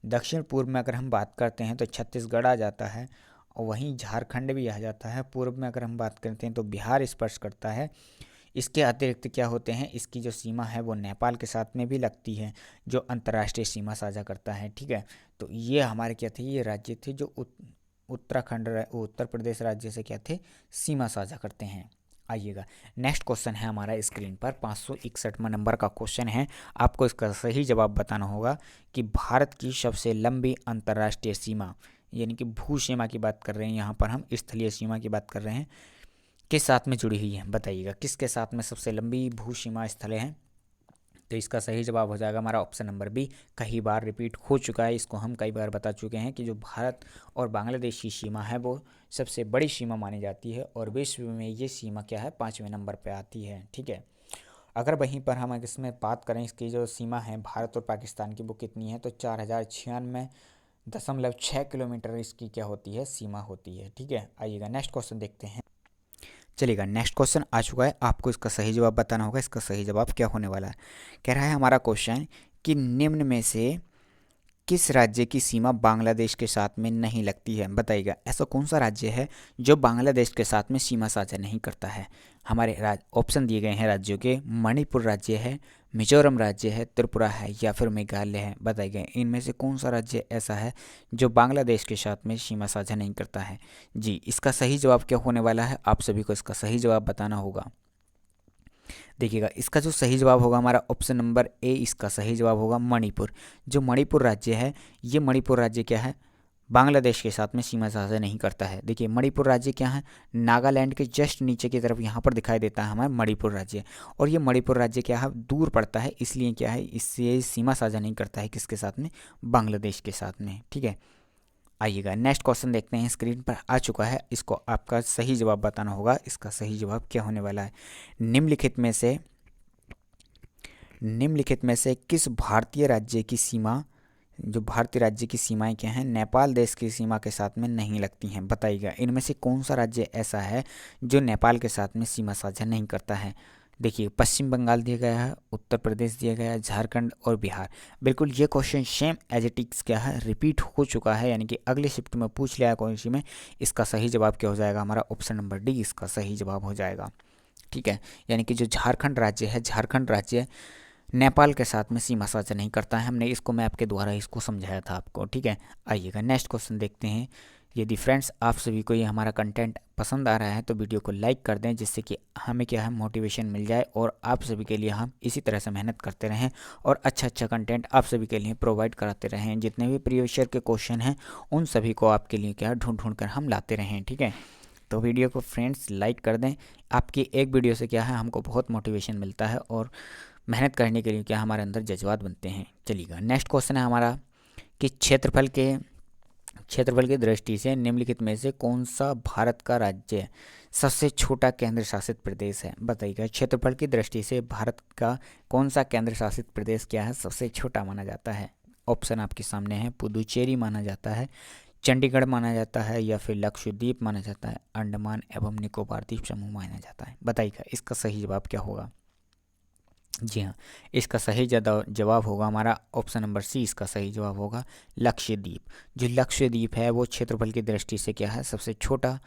S1: दक्षिण पूर्व में अगर हम बात करते हैं तो छत्तीसगढ़ आ जाता है, और वहीं झारखंड भी आ जाता है। पूर्व में अगर हम बात करते हैं तो बिहार स्पर्श करता है। इसके अतिरिक्त क्या होते हैं, इसकी जो सीमा है वो नेपाल के साथ में भी लगती है, जो अंतर्राष्ट्रीय सीमा साझा करता है, ठीक है। तो ये हमारे क्या थे, ये राज्य थे जो उत्तराखंड उत्तर प्रदेश राज्य से क्या थे, सीमा साझा करते हैं। आइएगा, नेक्स्ट क्वेश्चन है हमारा स्क्रीन पर 561वां नंबर का क्वेश्चन है। आपको इसका सही जवाब बताना होगा कि भारत की सबसे लंबी अंतर्राष्ट्रीय सीमा, यानी कि भू सीमा की बात कर रहे हैं, यहाँ पर हम स्थलीय सीमा की बात कर रहे हैं, किस साथ में जुड़ी हुई है। बताइएगा किसके साथ में सबसे लंबी भू सीमा स्थल है। तो इसका सही जवाब हो जाएगा हमारा ऑप्शन नंबर बी। कई बार रिपीट हो चुका है, इसको हम कई बार बता चुके हैं कि जो भारत और बांग्लादेश की सीमा है वो सबसे बड़ी सीमा मानी जाती है और विश्व में ये सीमा क्या है, 5वें नंबर पे आती है। ठीक है, अगर वहीं पर हम इसमें बात करें इसकी जो सीमा है भारत और पाकिस्तान की, वो कितनी है, तो 4096.6 किलोमीटर इसकी क्या होती है, सीमा होती है। ठीक है, आइएगा नेक्स्ट क्वेश्चन देखते हैं। चलिएगा, नेक्स्ट क्वेश्चन आ चुका है, आपको इसका सही जवाब बताना होगा। इसका सही जवाब क्या होने वाला है, कह रहा है हमारा क्वेश्चन कि निम्न में से किस राज्य की सीमा बांग्लादेश के साथ में नहीं लगती है। बताइएगा ऐसा कौन सा राज्य है जो बांग्लादेश के साथ में सीमा साझा नहीं करता है। हमारे ऑप्शन दिए गए हैं राज्यों के, मणिपुर राज्य है, मिजोरम राज्य है, त्रिपुरा है या फिर मेघालय है। बताइए इनमें से कौन सा राज्य ऐसा है जो बांग्लादेश के साथ में सीमा साझा नहीं करता है। जी, इसका सही जवाब क्या होने वाला है, आप सभी को इसका सही जवाब बताना होगा। देखिएगा इसका जो सही जवाब होगा हमारा ऑप्शन नंबर ए, इसका सही जवाब होगा मणिपुर। जो मणिपुर राज्य है, ये मणिपुर राज्य क्या है, बांग्लादेश के साथ में सीमा साझा नहीं करता है। देखिए मणिपुर राज्य क्या है, नागालैंड के जस्ट नीचे की तरफ यहाँ पर दिखाई देता है हमारा मणिपुर राज्य, और ये मणिपुर राज्य क्या है, दूर पड़ता है, इसलिए क्या है, इससे सीमा साझा नहीं करता है किसके साथ में, बांग्लादेश के साथ में। ठीक है, आइएगा नेक्स्ट क्वेश्चन देखते हैं, स्क्रीन पर आ चुका है, इसको आपका सही जवाब बताना होगा। इसका सही जवाब क्या होने वाला है, निम्नलिखित में से किस भारतीय राज्य की सीमा, जो भारतीय राज्य की सीमाएं क्या हैं, नेपाल देश की सीमा के साथ में नहीं लगती हैं। बताइएगा इनमें से कौन सा राज्य ऐसा है जो नेपाल के साथ में सीमा साझा नहीं करता है। देखिए पश्चिम बंगाल दिया गया है, उत्तर प्रदेश दिया गया है, झारखंड और बिहार। बिल्कुल ये question same as it is क्या है, रिपीट हो चुका है, यानी कि अगले शिफ्ट में पूछ लिया कौन सी में। इसका सही जवाब क्या हो जाएगा हमारा ऑप्शन नंबर डी, इसका सही जवाब हो जाएगा। ठीक है, यानी कि जो झारखंड राज्य है, झारखंड राज्य नेपाल के साथ में सीमा साझा नहीं करता है। हमने इसको मैं आपके द्वारा इसको समझाया था आपको। ठीक है, आइएगा नेक्स्ट क्वेश्चन देखते हैं। यदि फ्रेंड्स आप सभी को ये हमारा कंटेंट पसंद आ रहा है तो वीडियो को लाइक कर दें, जिससे कि हमें क्या है, मोटिवेशन मिल जाए और आप सभी के लिए हम इसी तरह से मेहनत करते रहें और अच्छा कंटेंट आप सभी के लिए प्रोवाइड कराते रहें। जितने भी प्रीवियस ईयर के क्वेश्चन हैं उन सभी को आपके लिए क्या ढूंढ कर हम लाते रहें। ठीक है, तो वीडियो को फ्रेंड्स लाइक कर दें। आपकी एक वीडियो से क्या है, हमको बहुत मोटिवेशन मिलता है और मेहनत करने के लिए क्या हमारे अंदर जज्बात बनते हैं। चलिएगा नेक्स्ट क्वेश्चन है हमारा कि क्षेत्रफल की दृष्टि से निम्नलिखित में से कौन सा भारत का राज्य सबसे छोटा केंद्र शासित प्रदेश है। बताइएगा क्षेत्रफल की दृष्टि से भारत का कौन सा केंद्र शासित प्रदेश क्या है, सबसे छोटा माना जाता है। ऑप्शन आपके सामने है, पुदुचेरी माना जाता है, चंडीगढ़ माना जाता है या फिर लक्षद्वीप माना जाता है, अंडमान एवं निकोबार द्वीप समूह माना जाता है। बताइएगा इसका सही जवाब क्या होगा। जी हाँ, इसका सही जवाब होगा हमारा ऑप्शन नंबर सी, इसका सही जवाब होगा लक्षद्वीप। जो लक्षद्वीप है वो क्षेत्रफल की दृष्टि से क्या है, सबसे छोटा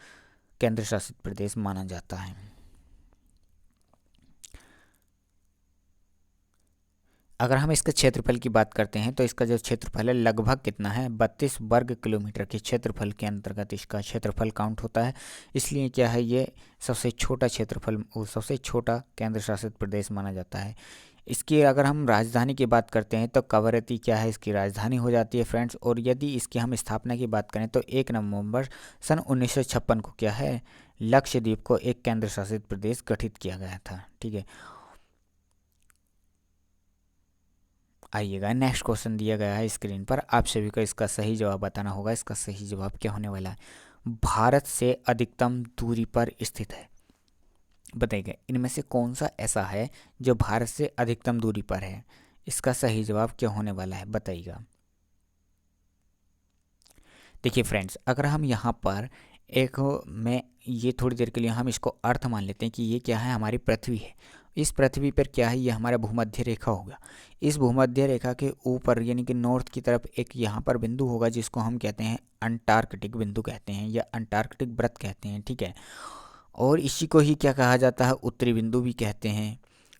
S1: केंद्र शासित प्रदेश माना जाता है। अगर हम इसके क्षेत्रफल की बात करते हैं तो इसका जो क्षेत्रफल है लगभग कितना है, 32 वर्ग किलोमीटर के क्षेत्रफल के अंतर्गत इसका क्षेत्रफल काउंट होता है। इसलिए क्या है, ये सबसे छोटा क्षेत्रफल, सबसे छोटा केंद्र शासित प्रदेश माना जाता है। इसकी अगर हम राजधानी की बात करते हैं तो कवरत्ती क्या है, इसकी राजधानी हो जाती है फ्रेंड्स। और यदि इसकी हम स्थापना की बात करें तो 1 नवंबर सन 1956 को क्या है, लक्षद्वीप को एक केंद्र शासित प्रदेश गठित किया गया था। ठीक है, आइएगा नेक्स्ट क्वेश्चन दिया गया है स्क्रीन पर, आप सभी को इसका सही जवाब बताना होगा। इसका सही जवाब क्या होने वाला है, भारत से अधिकतम दूरी पर स्थित है। बताइएगा इनमें से कौन सा ऐसा है जो भारत से अधिकतम दूरी पर है। इसका सही जवाब क्या होने वाला है, बताइएगा। देखिए फ्रेंड्स, अगर हम यहाँ पर मैं ये थोड़ी देर के लिए हम इसको अर्थ मान लेते हैं कि ये क्या है, हमारी पृथ्वी है। इस पृथ्वी पर क्या है, ये हमारा भूमध्य रेखा होगा। इस भूमध्य रेखा के ऊपर यानी कि नॉर्थ की तरफ एक यहाँ पर बिंदु होगा जिसको हम कहते हैं अंटार्कटिक बिंदु कहते हैं या अंटार्कटिक व्रत कहते हैं। ठीक है, और इसी को ही क्या कहा जाता है, उत्तरी बिंदु भी कहते हैं।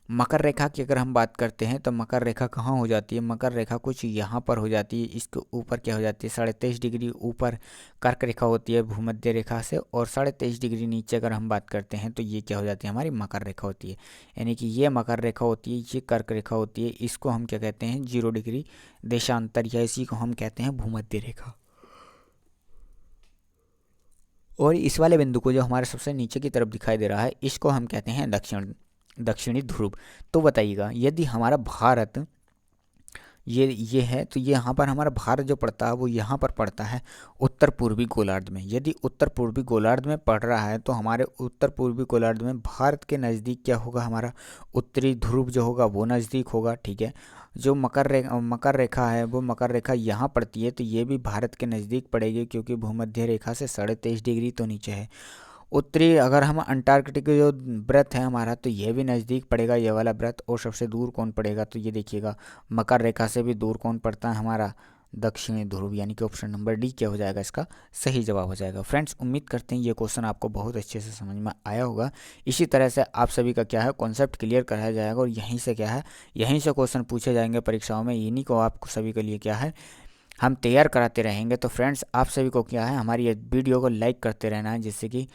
S2: मकर रेखा की अगर हम बात करते हैं तो मकर रेखा कहाँ हो जाती है, मकर रेखा कुछ यहाँ पर हो जाती है। इसके ऊपर क्या हो जाती है, 23.5 डिग्री ऊपर कर्क रेखा होती है भूमध्य रेखा से, और 23.5 डिग्री नीचे अगर हम बात करते हैं तो ये क्या हो जाती है, हमारी मकर रेखा होती है। यानी कि ये मकर रेखा होती है, ये कर्क रेखा होती है। इसको हम क्या कहते हैं, 0 डिग्री देशांतर, या इसी को हम कहते हैं भूमध्य रेखा। और इस वाले बिंदु को जो हमारे सबसे नीचे की तरफ दिखाई दे रहा है, इसको हम कहते हैं दक्षिणी ध्रुव। तो बताइएगा, यदि हमारा भारत ये है, तो ये यहाँ पर हमारा भारत जो पड़ता है वो यहाँ पर पड़ता है उत्तर पूर्वी गोलार्ध में। यदि उत्तर पूर्वी गोलार्ध में पड़ रहा है तो हमारे उत्तर पूर्वी गोलार्ध में भारत के नज़दीक क्या होगा, हमारा उत्तरी ध्रुव जो होगा वो नज़दीक होगा। ठीक है, जो मकर रेखा है वो मकर रेखा यहाँ पड़ती है, तो ये भी भारत के नज़दीक पड़ेगी, क्योंकि भूमध्य रेखा से 23.5 डिग्री तो नीचे है। उत्तरी अगर हम अंटार्कटिक जो व्रत है हमारा, तो ये भी नज़दीक पड़ेगा ये वाला व्रत। और सबसे दूर कौन पड़ेगा, तो ये देखिएगा मकर रेखा से भी दूर कौन पड़ता है, हमारा दक्षिणी ध्रुव। यानी कि ऑप्शन नंबर डी क्या हो जाएगा, इसका सही जवाब हो जाएगा। फ्रेंड्स, उम्मीद करते हैं ये क्वेश्चन आपको बहुत अच्छे से समझ में आया होगा। इसी तरह से आप सभी का क्या है, कॉन्सेप्ट क्लियर कराया जाएगा, और यहीं से क्या है, यहीं से क्वेश्चन पूछे जाएंगे परीक्षाओं में। इन्हीं को आप सभी के लिए क्या है, हम तैयार कराते रहेंगे। तो फ्रेंड्स, आप सभी को क्या है, हमारी ये वीडियो को लाइक करते रहना है, जिससे कि,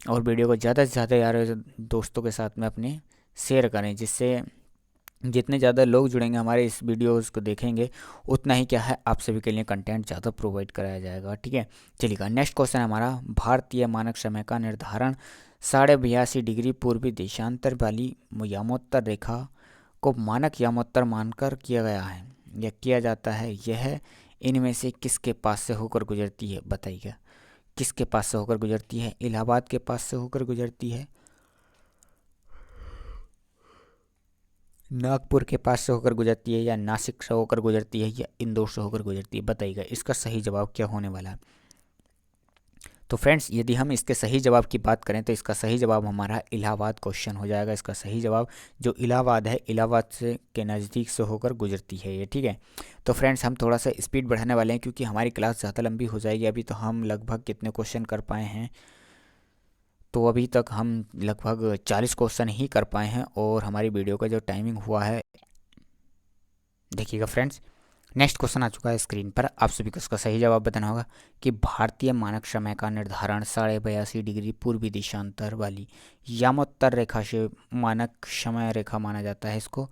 S2: और वीडियो को ज़्यादा से ज़्यादा यार दोस्तों के साथ में अपने शेयर करें, जिससे जितने ज़्यादा लोग जुड़ेंगे हमारे इस वीडियोस को देखेंगे, उतना ही क्या है, आप सभी के लिए कंटेंट ज़्यादा प्रोवाइड कराया जाएगा। ठीक है, चलिएगा नेक्स्ट क्वेश्चन हमारा, भारतीय मानक समय का निर्धारण 82.5 डिग्री पूर्वी देशांतर वाली यामोत्तर रेखा को मानक यामोत्तर मानकर किया गया है या किया जाता है। यह इनमें से किसके पास से होकर गुजरती है, बताइएगा किसके पास से होकर गुजरती है। इलाहाबाद के पास से होकर गुजरती है, नागपुर के पास से होकर गुजरती है, या नासिक से होकर गुजरती है, या इंदौर से होकर गुजरती है। बताइएगा इसका सही जवाब क्या होने वाला है। तो फ्रेंड्स, यदि हम इसके सही जवाब की बात करें तो इसका सही जवाब हमारा इलाहाबाद क्वेश्चन हो जाएगा। इसका सही जवाब जो इलाहाबाद है, इलाहाबाद से के नज़दीक से होकर गुजरती है ये। ठीक है, तो फ्रेंड्स, हम थोड़ा सा स्पीड बढ़ाने वाले हैं, क्योंकि हमारी क्लास ज़्यादा लंबी हो जाएगी। अभी तो हम लगभग कितने क्वेश्चन कर पाए हैं, तो अभी तक हम लगभग 40 क्वेश्चन ही कर पाए हैं, और हमारी वीडियो का जो टाइमिंग हुआ है, देखिएगा फ्रेंड्स, नेक्स्ट क्वेश्चन आ चुका है स्क्रीन पर। आप सभी को इसका सही जवाब बताना होगा कि भारतीय मानक समय का निर्धारण 82.5 डिग्री पूर्वी देशांतर वाली यामोत्तर रेखा से मानक समय रेखा माना जाता है। इसको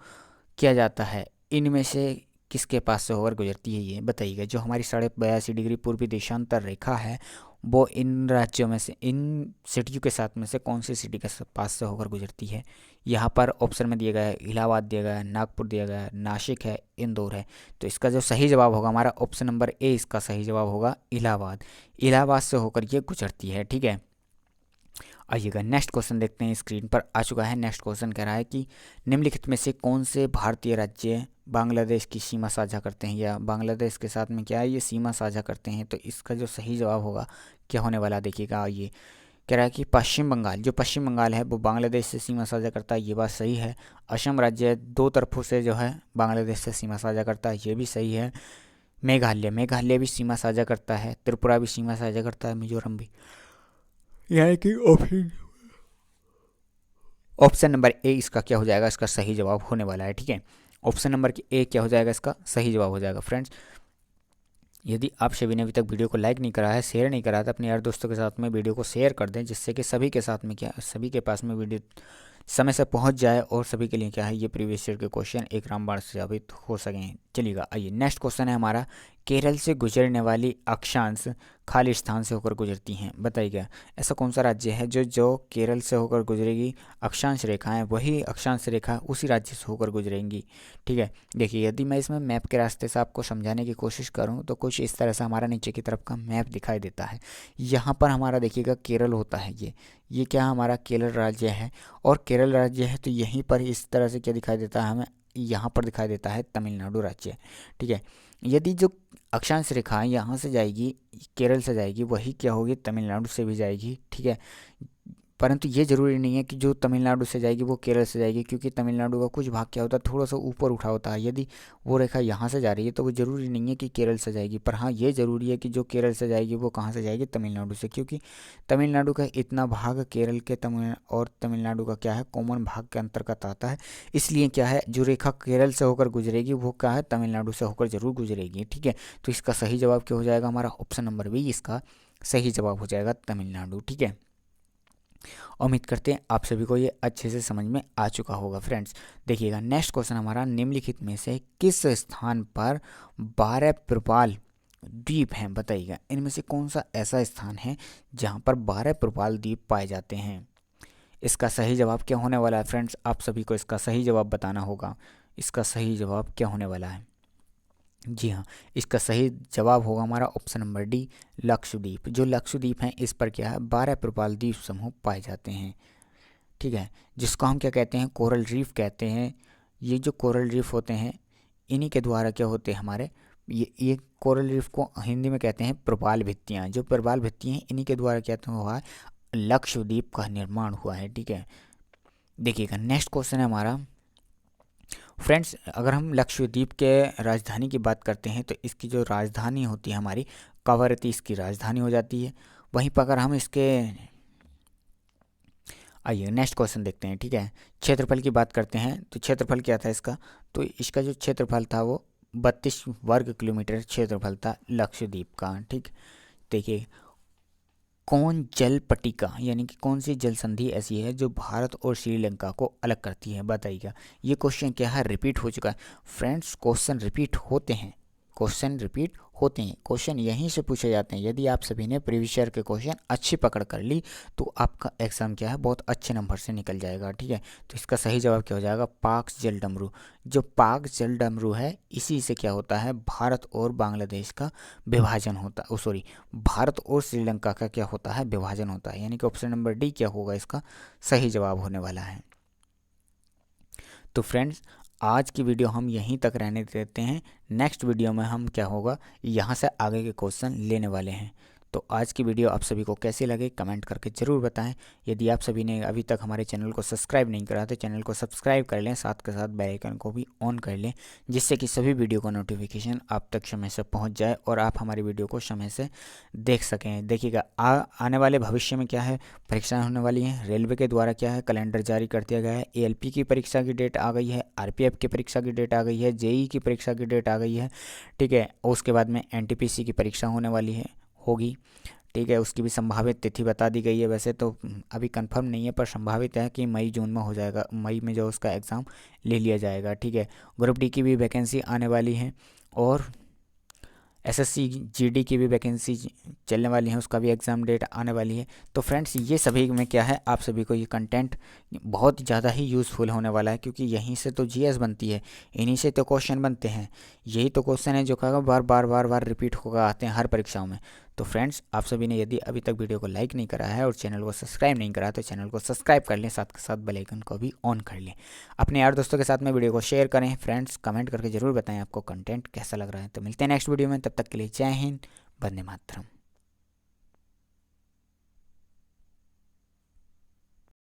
S2: किया जाता है, इनमें से किसके पास से होकर गुजरती है, ये बताइएगा। जो हमारी 82.5 डिग्री पूर्वी देशांतर रेखा है, वो इन राज्यों में से, इन सिटियों के साथ में से कौन सी सिटी के पास से होकर गुजरती है। यहाँ पर ऑप्शन में दिया गया है, इलाहाबाद दिया गया है, नागपुर दिया गया है, नासिक है, इंदौर है। तो इसका जो सही जवाब होगा हमारा ऑप्शन नंबर ए, इसका सही जवाब होगा इलाहाबाद। इलाहाबाद से होकर ये गुजरती है। ठीक है, आइएगा नेक्स्ट क्वेश्चन देखते हैं, स्क्रीन पर आ चुका है। नेक्स्ट क्वेश्चन कह रहा है कि निम्नलिखित में से कौन से भारतीय राज्य बांग्लादेश की सीमा साझा करते हैं, या बांग्लादेश के साथ में क्या है, ये सीमा साझा करते हैं। तो इसका जो सही जवाब होगा क्या होने वाला, देखिएगा। ये कह रहा है कि पश्चिम बंगाल, जो पश्चिम बंगाल है वो बांग्लादेश से सीमा साझा करता है, ये बात सही है। असम राज्य दो तरफों से जो है बांग्लादेश से सीमा साझा करता है, ये भी सही है। मेघालय भी सीमा साझा करता है, त्रिपुरा भी सीमा साझा करता है, मिजोरम भी। यानी कि ऑप्शन नंबर ए इसका क्या हो जाएगा, इसका सही जवाब होने वाला है। ठीक है, ऑप्शन नंबर ए क्या हो जाएगा, इसका सही जवाब हो जाएगा। फ्रेंड्स, यदि आप सभी ने अभी तक वीडियो को लाइक नहीं करा है, शेयर नहीं करा है, तो अपने यार दोस्तों के साथ में वीडियो को शेयर कर दें, जिससे कि सभी के साथ में क्या, सभी के पास में वीडियो समय से पहुंच जाए, और सभी के लिए क्या है, ये प्रीवियस ईयर के क्वेश्चन एक रामबाण से साबित हो सकें। चलिएगा, आइए नेक्स्ट क्वेश्चन है हमारा, केरल से गुजरने वाली अक्षांश खाली स्थान से होकर गुजरती हैं। बताइएगा ऐसा कौन सा राज्य है जो जो केरल से होकर गुजरेगी, अक्षांश रेखा है, वही अक्षांश रेखा उसी राज्य से होकर गुजरेंगी। ठीक है, देखिए यदि मैं इसमें मैप के रास्ते से आपको समझाने की कोशिश करूं, तो कुछ इस तरह से हमारा नीचे की तरफ का मैप दिखाई देता है। यहाँ पर हमारा देखिएगा केरल होता है, ये क्या हमारा केरल राज्य है, और केरल राज्य है तो यहीं पर इस तरह से क्या दिखाई देता है हमें, यहाँ पर दिखाई देता है तमिलनाडु राज्य। ठीक है, यदि जो अक्षांश रेखा यहाँ से जाएगी, केरल से जाएगी, वही क्या होगी, तमिलनाडु से भी जाएगी। ठीक है, परंतु ये ज़रूरी नहीं है कि जो तमिलनाडु से जाएगी वो केरल से जाएगी, क्योंकि तमिलनाडु का कुछ भाग क्या होता है, थोड़ा सा ऊपर उठा होता है। यदि वो रेखा यहाँ से जा रही है तो वो ज़रूरी नहीं है कि केरल से जाएगी, पर हाँ ये ज़रूरी है कि जो केरल से जाएगी वो कहाँ से जाएगी, तमिलनाडु से, क्योंकि तमिलनाडु का इतना भाग केरल के तमिलनाडु का क्या है, कॉमन भाग के अंतर्गत आता है। इसलिए क्या है, जो रेखा केरल से होकर गुजरेगी वो क्या है, तमिलनाडु से होकर जरूर गुजरेगी। ठीक है, तो इसका सही जवाब क्या हो जाएगा, हमारा ऑप्शन नंबर बी इसका सही जवाब हो जाएगा, तमिलनाडु। ठीक है, उम्मीद करते हैं आप सभी को ये अच्छे से समझ में आ चुका होगा। फ्रेंड्स देखिएगा, नेक्स्ट क्वेश्चन हमारा, निम्नलिखित में से किस स्थान पर 12 प्रपाल द्वीप हैं, बताइएगा। इनमें से कौन सा ऐसा स्थान है जहाँ पर 12 प्रपाल द्वीप पाए जाते हैं। इसका सही जवाब क्या होने वाला है फ्रेंड्स, आप सभी को इसका सही जवाब बताना होगा। इसका सही जवाब क्या होने वाला है, जी हाँ, इसका सही जवाब होगा हमारा ऑप्शन नंबर डी, लक्षद्वीप। जो लक्षद्वीप हैं इस पर क्या है, 12 प्रपाल द्वीप समूह पाए जाते हैं। ठीक है, जिसको हम क्या कहते हैं, कोरल रीफ कहते हैं। ये जो कोरल रीफ होते हैं इन्हीं के द्वारा क्या होते हैं हमारे, ये कोरल रीफ को हिंदी में कहते हैं प्रपाल भित्तियाँ। जो प्रपाल भित्तियाँ हैं इन्हीं के द्वारा क्या हुआ है, लक्षद्वीप का निर्माण हुआ है। ठीक है, देखिएगा नेक्स्ट क्वेश्चन है हमारा, फ्रेंड्स अगर हम लक्षद्वीप के राजधानी की बात करते हैं तो इसकी जो राजधानी होती है हमारी, कवरत्ती इसकी राजधानी हो जाती है। वहीं पर अगर हम इसके, आइए नेक्स्ट क्वेश्चन देखते हैं। ठीक है, क्षेत्रफल की बात करते हैं तो क्षेत्रफल क्या था इसका, तो इसका जो क्षेत्रफल था वो 32 वर्ग किलोमीटर क्षेत्रफल था लक्षद्वीप का। ठीक, देखिए कौन जल पट्टिका यानी कि कौन सी जल संधि ऐसी है जो भारत और श्रीलंका को अलग करती है, बताइएगा। ये क्वेश्चन क्या है, रिपीट हो चुका है। फ्रेंड्स क्वेश्चन रिपीट होते हैं, क्वेश्चन यहीं से पूछे जाते हैं। यदि आप सभी ने प्रीवियस ईयर के क्वेश्चन अच्छी पकड़ कर ली तो आपका एग्जाम क्या है, बहुत अच्छे नंबर से निकल जाएगा। ठीक है, तो इसका सही जवाब क्या हो जाएगा, पाक जल डमरू। जो पाक जल डमरू है इसी से क्या होता है, भारत और बांग्लादेश का विभाजन होता है, भारत और श्रीलंका का क्या होता है, विभाजन होता है। यानी कि ऑप्शन नंबर डी क्या होगा इसका सही जवाब होने वाला है। तो फ्रेंड्स आज की वीडियो हम यहीं तक रहने देते हैं। नेक्स्ट वीडियो में हम क्या होगा, यहाँ से आगे के क्वेश्चन लेने वाले हैं। तो आज की वीडियो आप सभी को कैसी लगे कमेंट करके ज़रूर बताएं। यदि आप सभी ने अभी तक हमारे चैनल को सब्सक्राइब नहीं करा तो चैनल को सब्सक्राइब कर लें, साथ के साथ बेल आइकन को भी ऑन कर लें, जिससे कि सभी वीडियो का नोटिफिकेशन आप तक समय से पहुंच जाए और आप हमारी वीडियो को समय से देख सकें। देखिएगा आने वाले भविष्य में क्या है, परीक्षाएँ होने वाली हैं। रेलवे के द्वारा क्या है, कैलेंडर जारी कर दिया गया है। ALP की परीक्षा की डेट आ गई है, RPF की परीक्षा की डेट आ गई है, JEE की परीक्षा की डेट आ गई है। ठीक है, और उसके बाद में NTPC की परीक्षा होने वाली होगी। ठीक है, उसकी भी संभावित तिथि बता दी गई है। वैसे तो अभी कंफर्म नहीं है पर संभावित है कि मई जून में हो जाएगा, मई में जो उसका एग्ज़ाम ले लिया जाएगा। ठीक है, ग्रुप डी की भी वैकेंसी आने वाली है और SSC GD की भी वैकेंसी चलने वाली है, उसका भी एग्ज़ाम डेट आने वाली है। तो फ्रेंड्स ये सभी में क्या है, आप सभी को ये कंटेंट बहुत ज़्यादा ही यूज़फुल होने वाला है, क्योंकि यहीं से तो GS बनती है, इन्हीं से तो क्वेश्चन बनते हैं। यही तो क्वेश्चन है जो क्या बार रिपीट होकर आते हैं हर परीक्षाओं में। तो फ्रेंड्स आप सभी ने यदि अभी तक वीडियो को लाइक नहीं करा है और चैनल को सब्सक्राइब नहीं करा तो चैनल को सब्सक्राइब कर लें, साथ के साथ बेल आइकन को भी ऑन कर लें। अपने यार दोस्तों के साथ में वीडियो को शेयर करें। फ्रेंड्स कमेंट करके ज़रूर बताएं आपको कंटेंट कैसा लग रहा है। तो मिलते हैं नेक्स्ट वीडियो में, तब तक के लिए जय हिंद, वंदे मातरम।